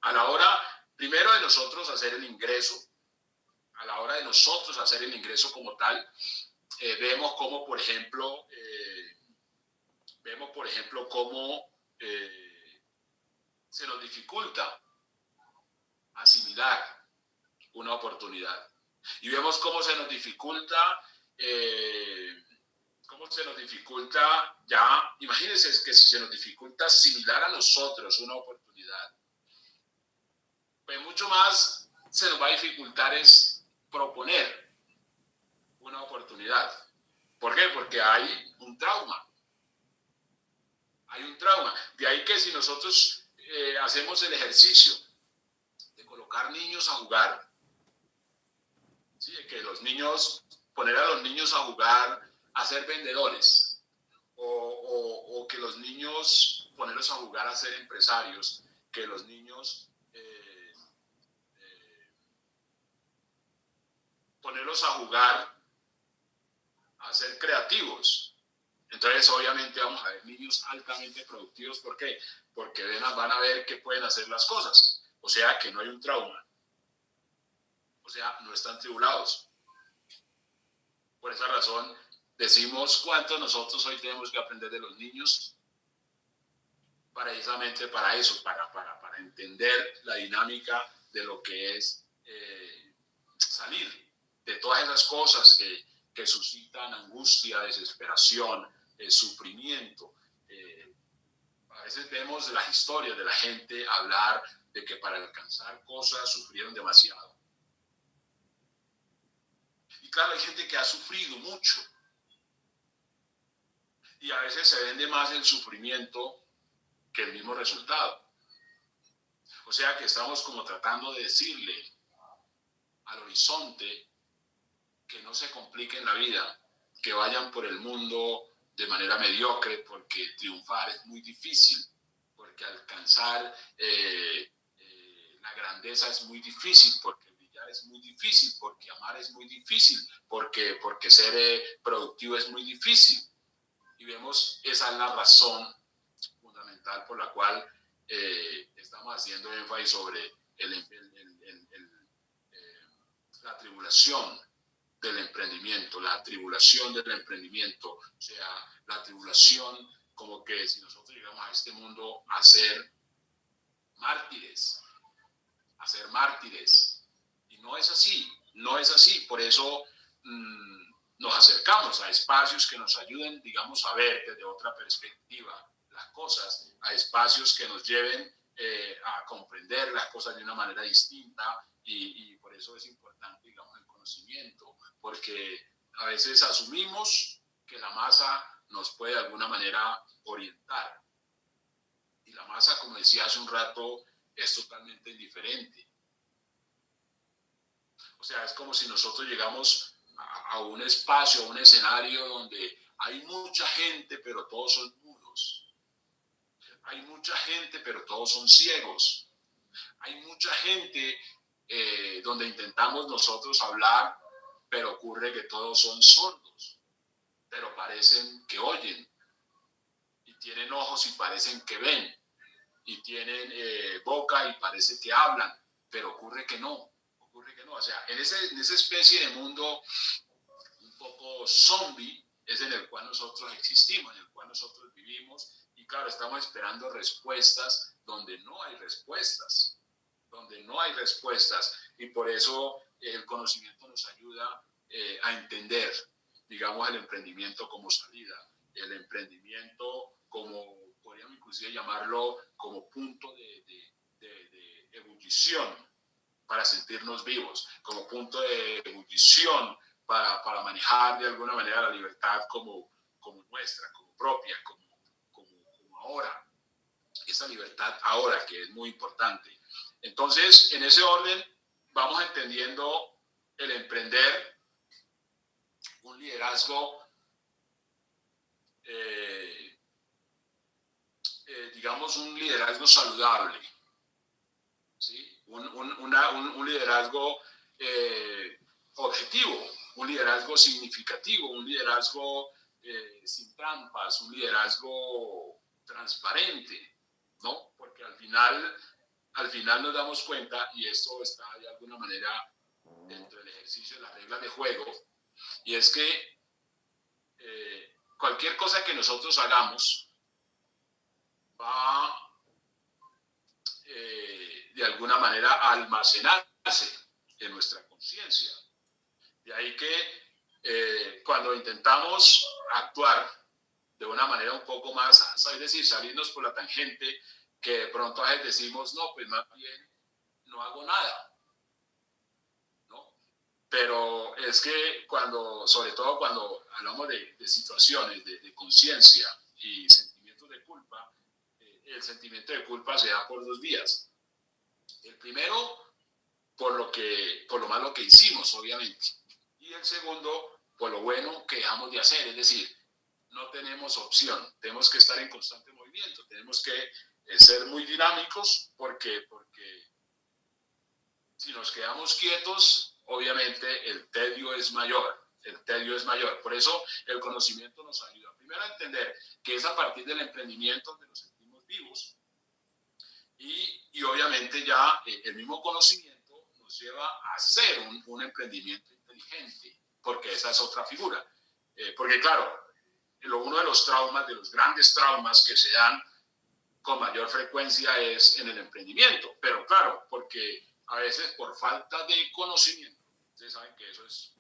a la hora, primero de nosotros hacer el ingreso, a la hora de nosotros hacer el ingreso como tal, vemos cómo, por ejemplo, cómo se nos dificulta asimilar una oportunidad. Y vemos cómo se nos dificulta ya, imagínense que si se nos dificulta asimilar a nosotros una oportunidad, pues mucho más se nos va a dificultar es proponer una oportunidad. ¿Por qué? Porque hay un trauma. De ahí que si nosotros hacemos el ejercicio de colocar niños a jugar, ¿sí? De que poner a los niños a jugar, a ser vendedores, o o que los niños, ponerlos a jugar a ser empresarios, que los niños ponerlos a jugar a ser creativos. Entonces, obviamente, vamos a ver niños altamente productivos. ¿Por qué? Porque van a ver que pueden hacer las cosas. O sea, que no hay un trauma. O sea, no están tribulados. Por esa razón, decimos cuánto nosotros hoy tenemos que aprender de los niños, precisamente para eso, para entender la dinámica de lo que es salir de todas esas cosas que suscitan angustia, desesperación, sufrimiento. A veces vemos las historias de la gente hablar de que para alcanzar cosas sufrieron demasiado. Y claro, hay gente que ha sufrido mucho. Y a veces se vende más el sufrimiento que el mismo resultado. O sea que estamos como tratando de decirle al horizonte que no se compliquen la vida, que vayan por el mundo de manera mediocre, porque triunfar es muy difícil, porque alcanzar la grandeza es muy difícil, porque brillar es muy difícil, porque amar es muy difícil, porque ser productivo es muy difícil. Y vemos, esa es la razón fundamental por la cual estamos haciendo énfasis sobre la tribulación del emprendimiento, la tribulación del emprendimiento, o sea, la tribulación como que si nosotros llegamos a este mundo a ser mártires, y no es así, no es así, por eso nos acercamos a espacios que nos ayuden, digamos, a ver desde otra perspectiva las cosas, a espacios que nos lleven a comprender las cosas de una manera distinta y por eso es importante, digamos, el conocimiento, porque a veces asumimos que la masa nos puede de alguna manera orientar y la masa, como decía hace un rato, es totalmente indiferente. O sea, es como si nosotros llegamos a un espacio, a un escenario donde hay mucha gente, pero todos son mudos. Hay mucha gente, pero todos son ciegos. Hay mucha gente donde intentamos nosotros hablar, pero ocurre que todos son sordos, pero parecen que oyen. Y tienen ojos y parecen que ven. Y tienen boca y parece que hablan, pero ocurre que no. O sea, en esa especie de mundo un poco zombie es en el cual nosotros existimos, en el cual nosotros vivimos, y claro, estamos esperando respuestas donde no hay respuestas, y por eso el conocimiento nos ayuda a entender, digamos, el emprendimiento como salida, el emprendimiento como, podríamos inclusive llamarlo como punto de ebullición para sentirnos vivos, como punto de ebullición para manejar de alguna manera la libertad como nuestra, como propia, como ahora, esa libertad ahora que es muy importante. Entonces, en ese orden, vamos entendiendo el emprender, un liderazgo, digamos, un liderazgo saludable, ¿sí? Un liderazgo objetivo, un liderazgo significativo, un liderazgo sin trampas, un liderazgo transparente, ¿no? Porque al final nos damos cuenta, y esto está de alguna manera dentro del ejercicio de las reglas de juego, y es que cualquier cosa que nosotros hagamos va de alguna manera a almacenarse en nuestra conciencia. De ahí que cuando intentamos actuar de una manera un poco más, es decir, salirnos por la tangente, que de pronto a veces decimos, no, pues más bien no hago nada, ¿no? Pero es que sobre todo cuando hablamos de situaciones de conciencia y sentimientos de culpa, el sentimiento de culpa se da por dos vías. El primero, por lo malo que hicimos, obviamente. Y el segundo, por lo bueno que dejamos de hacer. Es decir, no tenemos opción, tenemos que estar en constante movimiento, tenemos que ser muy dinámicos porque si nos quedamos quietos, obviamente el tedio es mayor. El tedio es mayor. Por eso el conocimiento nos ayuda. Primero a entender que es a partir del emprendimiento donde nos sentimos vivos y obviamente ya el mismo conocimiento nos lleva a hacer un emprendimiento inteligente, porque esa es otra figura. Porque claro, uno de los traumas, de los grandes traumas que se dan con mayor frecuencia es en el emprendimiento, pero claro, porque a veces por falta de conocimiento, ustedes saben que eso es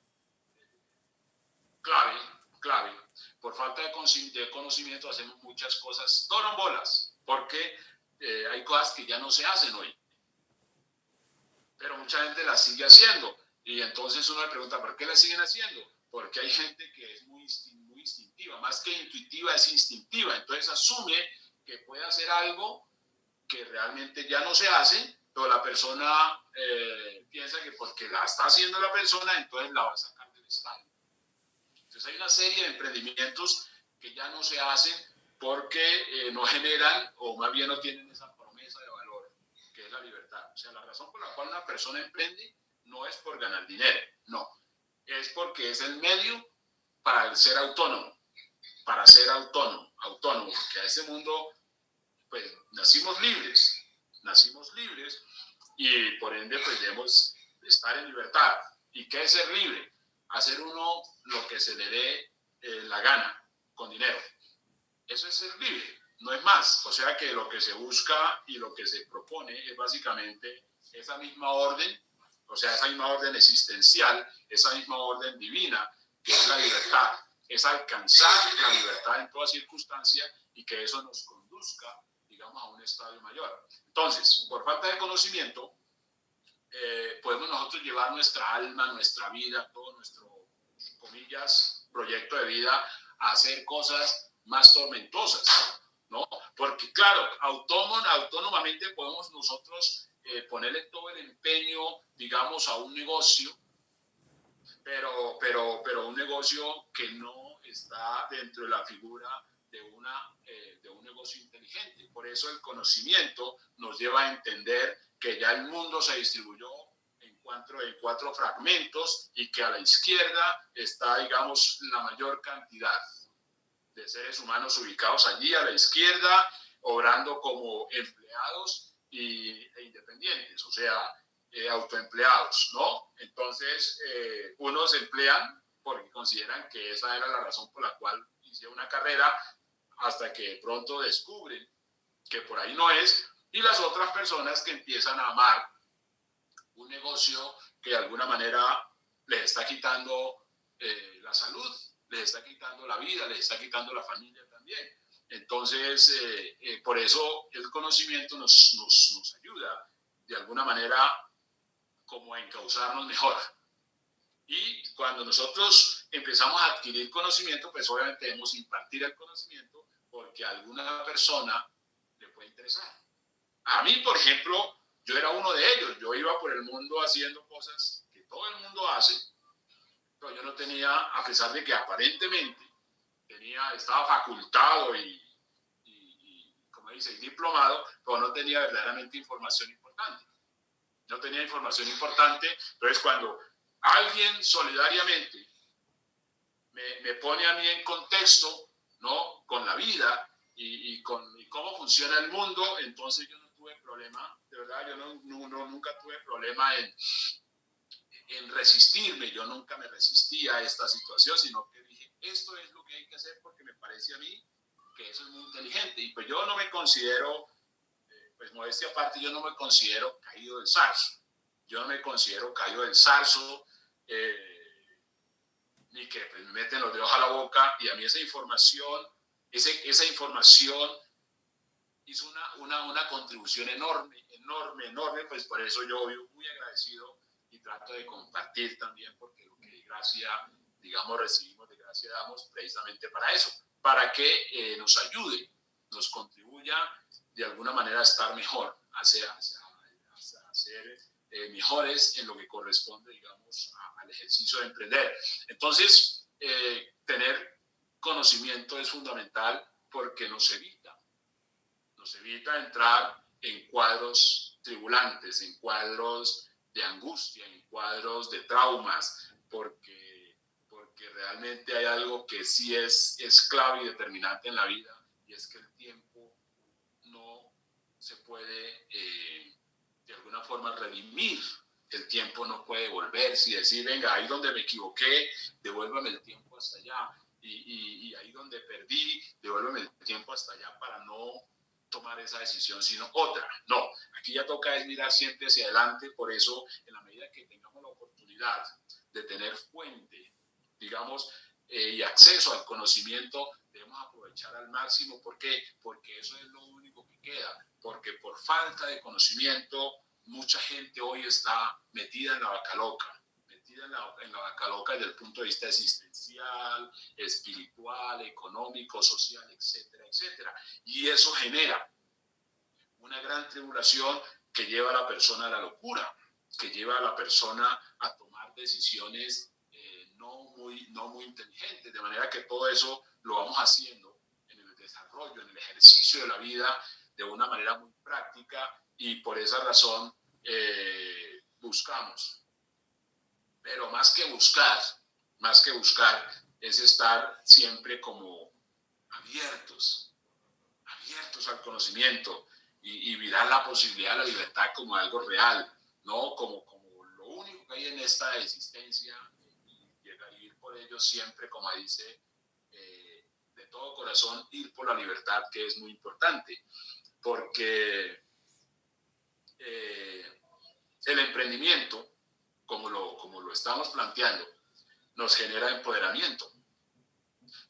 clave, clave, por falta de conocimiento hacemos muchas cosas torombolas, porque hay cosas que ya no se hacen hoy, pero mucha gente las sigue haciendo, y entonces uno le pregunta, ¿por qué las siguen haciendo? Porque hay gente que es muy instintiva, más que intuitiva es instintiva, entonces asume que puede hacer algo que realmente ya no se hace, pero la persona piensa que porque la está haciendo la persona, entonces la va a sacar del estadio. Entonces hay una serie de emprendimientos que ya no se hacen porque no generan, o más bien no tienen esa promesa de valor, que es la libertad. O sea, la razón por la cual una persona emprende no es por ganar dinero, no. Es porque es el medio para ser autónomo, porque a ese mundo pues nacimos libres y por ende pues debemos estar en libertad. ¿Y qué es ser libre? Hacer uno lo que se le dé la gana con dinero. Eso es ser libre, no es más. O sea que lo que se busca y lo que se propone es básicamente esa misma orden, o sea, esa misma orden existencial, esa misma orden divina, que es la libertad. Es alcanzar la libertad en toda circunstancia y que eso nos conduzca, digamos, a un estadio mayor. Entonces, por falta de conocimiento, podemos nosotros llevar nuestra alma, nuestra vida, todo nuestro, comillas, proyecto de vida a hacer cosas más tormentosas, ¿no? Porque, claro, autónomamente podemos nosotros ponerle todo el empeño, digamos, a un negocio, pero un negocio que no está dentro de la figura de un negocio inteligente. Por eso el conocimiento nos lleva a entender que ya el mundo se distribuyó en cuatro fragmentos y que a la izquierda está, digamos, la mayor cantidad de seres humanos ubicados allí a la izquierda, obrando como empleados e independientes, o sea, autoempleados, ¿no? Entonces, unos se emplean porque consideran que esa era la razón por la cual hicieron una carrera, hasta que de pronto descubren que por ahí no es, y las otras personas que empiezan a amar un negocio que de alguna manera les está quitando la salud, les está quitando la vida, les está quitando la familia también. Entonces, por eso el conocimiento nos ayuda de alguna manera como a encauzarnos mejor. Y cuando nosotros empezamos a adquirir conocimiento, pues obviamente debemos impartir el conocimiento porque a alguna persona le puede interesar. A mí, por ejemplo, yo era uno de ellos. Yo iba por el mundo haciendo cosas que todo el mundo hace, pero yo no tenía, a pesar de que aparentemente estaba facultado y como dice, diplomado, pero no tenía verdaderamente información importante. No tenía información importante. Entonces, cuando alguien solidariamente me pone a mí en contexto, ¿no? Con la vida y cómo funciona el mundo, entonces yo no tuve problema, de verdad, yo nunca tuve problema en resistirme, yo nunca me resistía a esta situación, sino que dije, esto es lo que hay que hacer porque me parece a mí que eso es muy inteligente. Y pues yo no me considero, pues modestia aparte, yo no me considero caído del zarzo. Yo no me considero caído del zarzo, ni que pues, me meten los dedos a la boca. Y a mí esa información hizo una contribución enorme, pues por eso yo vivo muy agradecido y trato de compartir también, porque lo que de gracia, digamos, recibimos, de gracia damos precisamente para eso, para que nos ayude, nos contribuya de alguna manera a estar mejor, a ser mejores en lo que corresponde, digamos, al ejercicio de emprender. Entonces, tener conocimiento es fundamental porque nos evita entrar en cuadros tribulantes, en cuadros de angustia, en cuadros de traumas, porque realmente hay algo que sí es clave y determinante en la vida, y es que el tiempo no se puede de alguna forma redimir. El tiempo no puede volverse y decir, venga, ahí donde me equivoqué, devuélvame el tiempo hasta allá, y ahí donde perdí, devuélveme el tiempo hasta allá para no tomar esa decisión, sino otra. No, aquí ya toca es mirar siempre hacia adelante. Por eso, en la medida que tengamos la oportunidad de tener fuente, digamos, y acceso al conocimiento, debemos aprovechar al máximo. ¿Por qué? Porque eso es lo único que queda, porque por falta de conocimiento mucha gente hoy está metida en la vaca loca, metida en la vaca loca desde el punto de vista existencial, espiritual, económico, social, etcétera, etcétera. Y eso genera una gran tribulación que lleva a la persona a la locura, que lleva a la persona a tomar decisiones no muy inteligentes, de manera que todo eso lo vamos haciendo en el desarrollo, en el ejercicio de la vida, de una manera muy práctica, y por esa razón buscamos. Pero más que buscar, es estar siempre como abiertos al conocimiento, y mirar la posibilidad de la libertad como algo real, no como lo único que hay en esta existencia, y ir por ello siempre, como dice, de todo corazón, ir por la libertad, que es muy importante, porque el emprendimiento, como lo estamos planteando, nos genera empoderamiento.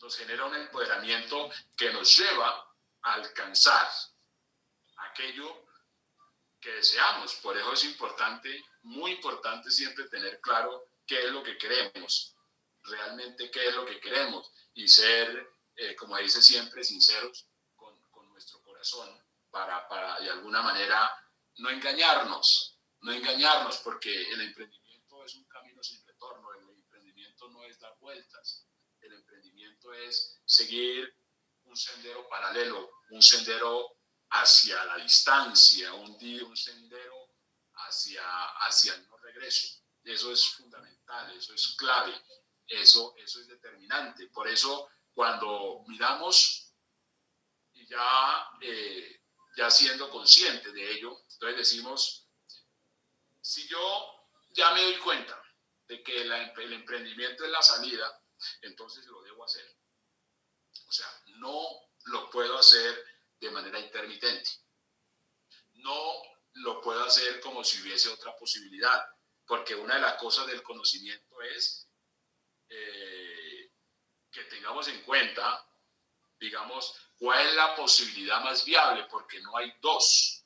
Nos genera un empoderamiento que nos lleva a alcanzar aquello que deseamos. Por eso es importante, muy importante, siempre tener claro qué es lo que queremos, realmente qué es lo que queremos, y ser, como dice siempre, sinceros con nuestro corazón, para de alguna manera no engañarnos, porque el emprendimiento es un camino sin retorno. El emprendimiento no es dar vueltas, el emprendimiento es seguir un sendero paralelo, un sendero hacia la distancia, un sendero hacia el no regreso. Eso es fundamental, eso es clave, eso es determinante. Por eso, cuando miramos, y ya siendo conscientes de ello, entonces decimos, si yo ya me doy cuenta de que el emprendimiento es la salida, entonces lo debo hacer. O sea, no lo puedo hacer de manera intermitente. No lo puedo hacer como si hubiese otra posibilidad, porque una de las cosas del conocimiento es que tengamos en cuenta, digamos, cuál es la posibilidad más viable, porque no hay dos,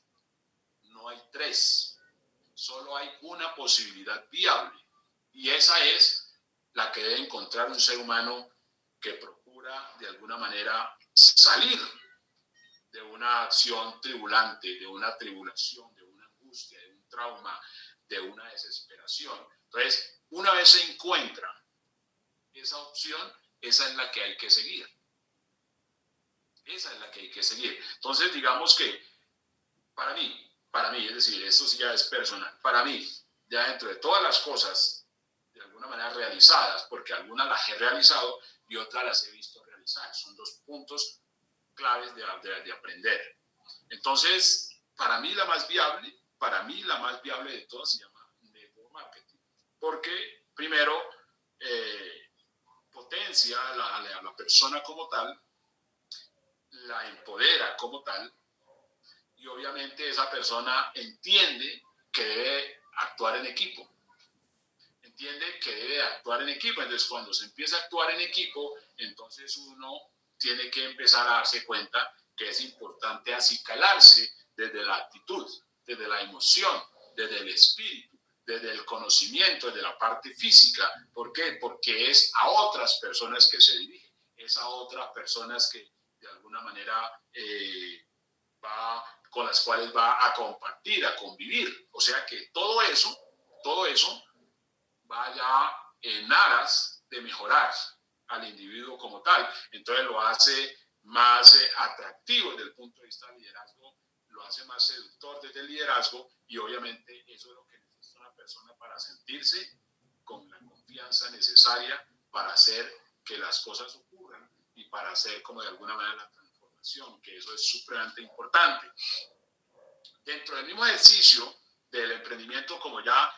no hay tres, solo hay una posibilidad viable, y esa es la que debe encontrar un ser humano que procura de alguna manera salir de una acción tribulante, de una tribulación, de una angustia, de un trauma, de una desesperación. Entonces, una vez se encuentra esa opción, esa es la que hay que seguir. Esa es la que hay que seguir. Entonces, digamos que para mí, es decir, esto sí ya es personal, para mí, ya dentro de todas las cosas, de alguna manera realizadas, porque algunas las he realizado y otras las he visto realizar, son dos puntos claves de aprender. Entonces, para mí la más viable de todas se llama network marketing, porque primero potencia a la persona como tal, la empodera como tal, y obviamente esa persona entiende que debe actuar en equipo. Entonces, cuando se empieza a actuar en equipo, entonces uno tiene que empezar a darse cuenta que es importante acicalarse desde la actitud, desde la emoción, desde el espíritu, desde el conocimiento, desde la parte física. ¿Por qué? Porque es a otras personas que se dirige, es a otras personas que de alguna manera con las cuales va a compartir, a convivir. O sea que todo eso vaya en aras de mejorar al individuo como tal. Entonces lo hace más atractivo desde el punto de vista del liderazgo, lo hace más seductor desde el liderazgo, y obviamente eso es lo que necesita una persona para sentirse con la confianza necesaria para hacer que las cosas ocurran y para hacer como de alguna manera la transformación, que eso es supremamente importante. Dentro del mismo ejercicio del emprendimiento, como ya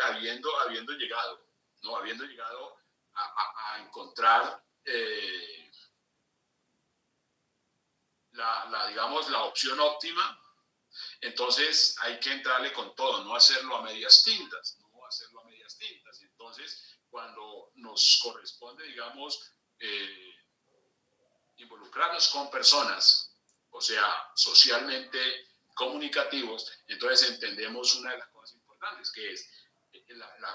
habiendo llegado, ¿no? Habiendo llegado a encontrar digamos, la opción óptima, entonces hay que entrarle con todo, no hacerlo a medias tintas, Entonces, cuando nos corresponde, digamos, involucrarnos con personas, o sea, socialmente comunicativos, entonces entendemos una de las cosas importantes, que es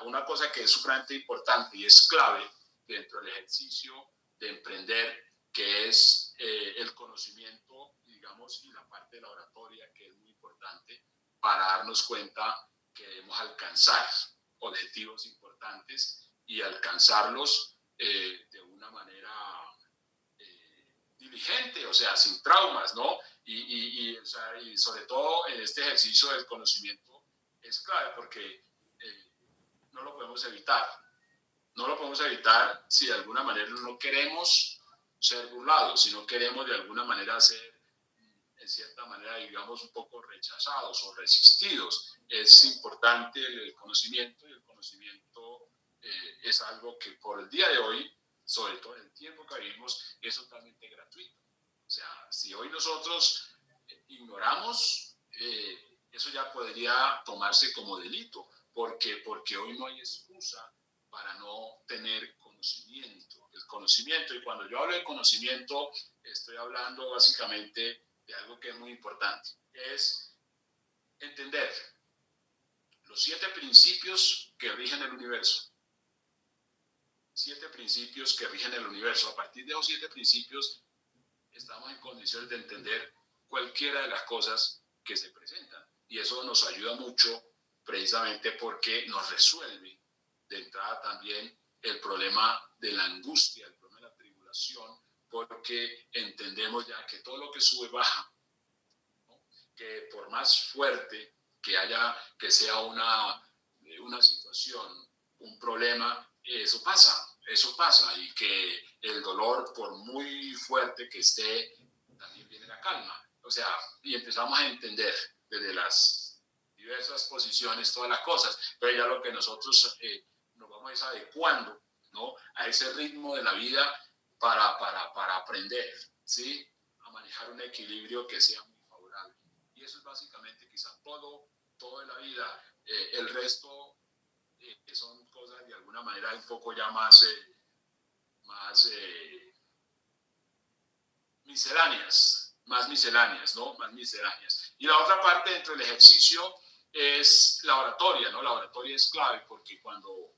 una cosa que es sumamente importante y es clave dentro del ejercicio de emprender, que es el conocimiento, digamos, y la parte de la oratoria, que es muy importante para darnos cuenta que debemos alcanzar objetivos importantes y alcanzarlos de una manera diligente, o sea, sin traumas, ¿no? O sea, y sobre todo en este ejercicio del conocimiento es clave, porque no lo podemos evitar. No lo podemos evitar si de alguna manera no queremos ser burlados, si no queremos de alguna manera ser, en cierta manera, digamos, un poco rechazados o resistidos. Es importante el conocimiento, y el conocimiento es algo que por el día de hoy, sobre todo en el tiempo que vivimos, es totalmente gratuito. O sea, si hoy nosotros ignoramos, eso ya podría tomarse como delito, porque hoy no hay excusa para no tener conocimiento. El conocimiento, y cuando yo hablo de conocimiento, estoy hablando básicamente de algo que es muy importante, es entender los 7 principios que rigen el universo. 7 principios que rigen el universo. A partir de esos 7 principios estamos en condiciones de entender cualquiera de las cosas que se presentan, y eso nos ayuda mucho precisamente porque nos resuelve de entrada también el problema de la angustia, el problema de la tribulación, porque entendemos ya que todo lo que sube baja, ¿no? Que por más fuerte que sea una situación, un problema, eso pasa, y que el dolor, por muy fuerte que esté, también viene la calma. O sea, y empezamos a entender desde las diversas posiciones todas las cosas, pero ya lo que nosotros nos vamos adecuando, ¿no?, a ese ritmo de la vida para aprender, ¿sí?, a manejar un equilibrio que sea muy favorable. Y eso es básicamente quizá todo en la vida. El resto son cosas de alguna manera un poco ya más misceláneas, ¿no? Más misceláneas. Y la otra parte dentro del ejercicio es la oratoria, ¿no? La oratoria es clave, porque cuando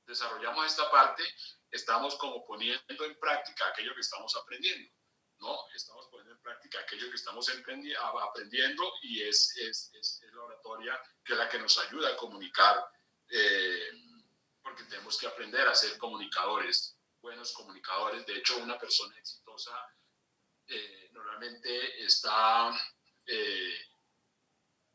desarrollamos esta parte, estamos como poniendo en práctica aquello que estamos aprendiendo, ¿no? Estamos poniendo en práctica aquello que estamos aprendiendo, y es la oratoria, que es la que nos ayuda a comunicar, porque tenemos que aprender a ser comunicadores, buenos comunicadores. De hecho, una persona exitosa normalmente está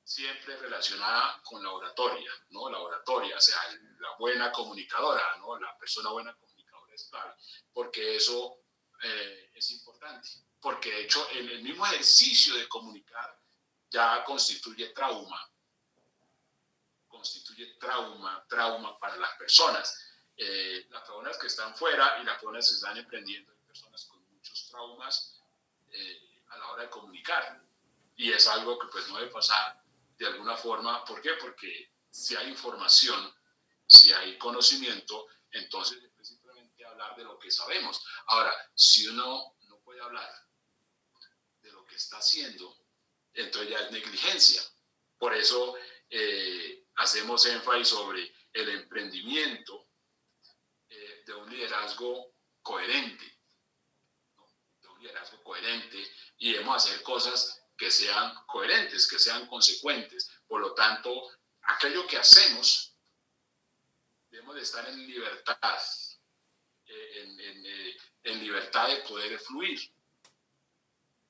siempre relacionada con la oratoria, ¿no? La oratoria, o sea, la buena comunicadora, ¿no? La persona buena comunicadora es clave, porque eso es importante, porque de hecho el mismo ejercicio de comunicar ya constituye trauma para las personas. Las personas que están fuera y las personas que están emprendiendo, hay personas con muchos traumas a la hora de comunicar, y es algo que pues no debe pasar de alguna forma. ¿Por qué? Porque si hay información, si hay conocimiento, entonces es simplemente hablar de lo que sabemos. Ahora, si uno no puede hablar de lo que está haciendo, entonces ya es negligencia. Por eso hacemos énfasis sobre el emprendimiento de un liderazgo coherente, ¿no? De un liderazgo coherente, y debemos hacer cosas que sean coherentes, que sean consecuentes. Por lo tanto, aquello que hacemos, debemos de estar en libertad en libertad de poder fluir,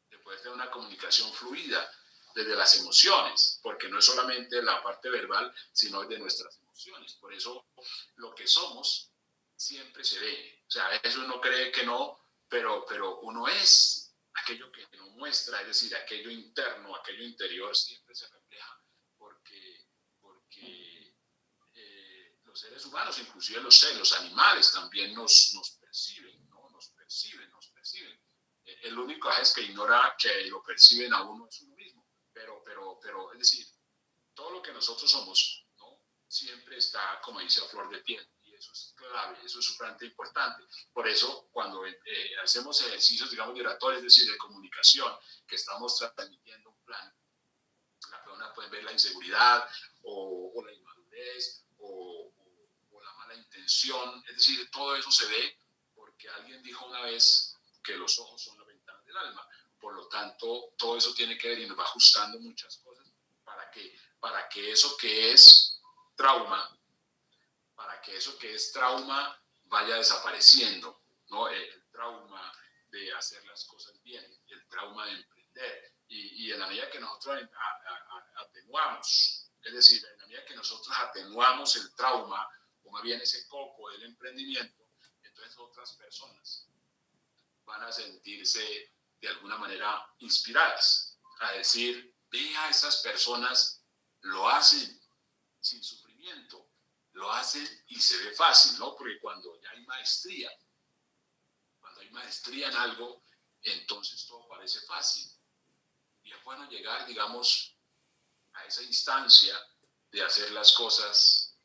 de poder tener una comunicación fluida desde las emociones, porque no es solamente la parte verbal, sino de nuestras emociones. Por eso lo que somos siempre se ve. O sea, a veces uno cree que no, pero uno es aquello que no muestra, es decir, aquello interno, aquello interior siempre se refleja, porque los seres humanos, inclusive los animales también nos perciben, ¿no? Nos perciben. El único es que ignora que lo perciben a uno es uno mismo, pero es decir, todo lo que nosotros somos, ¿no? Siempre está, como dice, a flor de piel. Y eso es clave, eso es sumamente importante. Por eso, cuando hacemos ejercicios, digamos, de oratoria, es decir, de comunicación, que estamos transmitiendo un plan, la persona puede ver la inseguridad o la inmadurez o la mala intención. Es decir, todo eso se ve porque alguien dijo una vez que los ojos son la ventana del alma. Por lo tanto, todo eso tiene que ver y nos va ajustando muchas cosas para que eso que es trauma, vaya desapareciendo, ¿no? El trauma de hacer las cosas bien, el trauma de emprender. Y en la medida que nosotros atenuamos, es decir, en la medida que nosotros atenuamos el trauma, o más bien ese coco del emprendimiento, entonces otras personas van a sentirse de alguna manera inspiradas a decir, vea, esas personas lo hacen sin sufrimiento, lo hacen y se ve fácil, ¿no? Porque cuando ya hay maestría en algo, entonces todo parece fácil. Y es bueno llegar, digamos, a esa instancia de hacer las cosas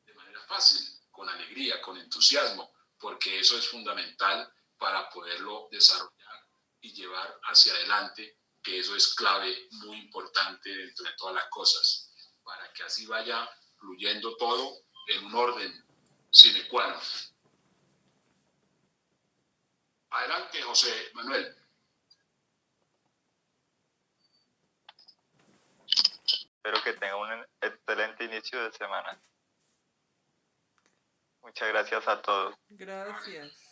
de manera fácil, con alegría, con entusiasmo, porque eso es fundamental para poderlo desarrollar y llevar hacia adelante, que eso es clave muy importante dentro de todas las cosas, para que así vaya fluyendo todo en un orden sine qua non. Adelante, José Manuel. Espero que tenga un excelente inicio de semana. Muchas gracias a todos. Gracias.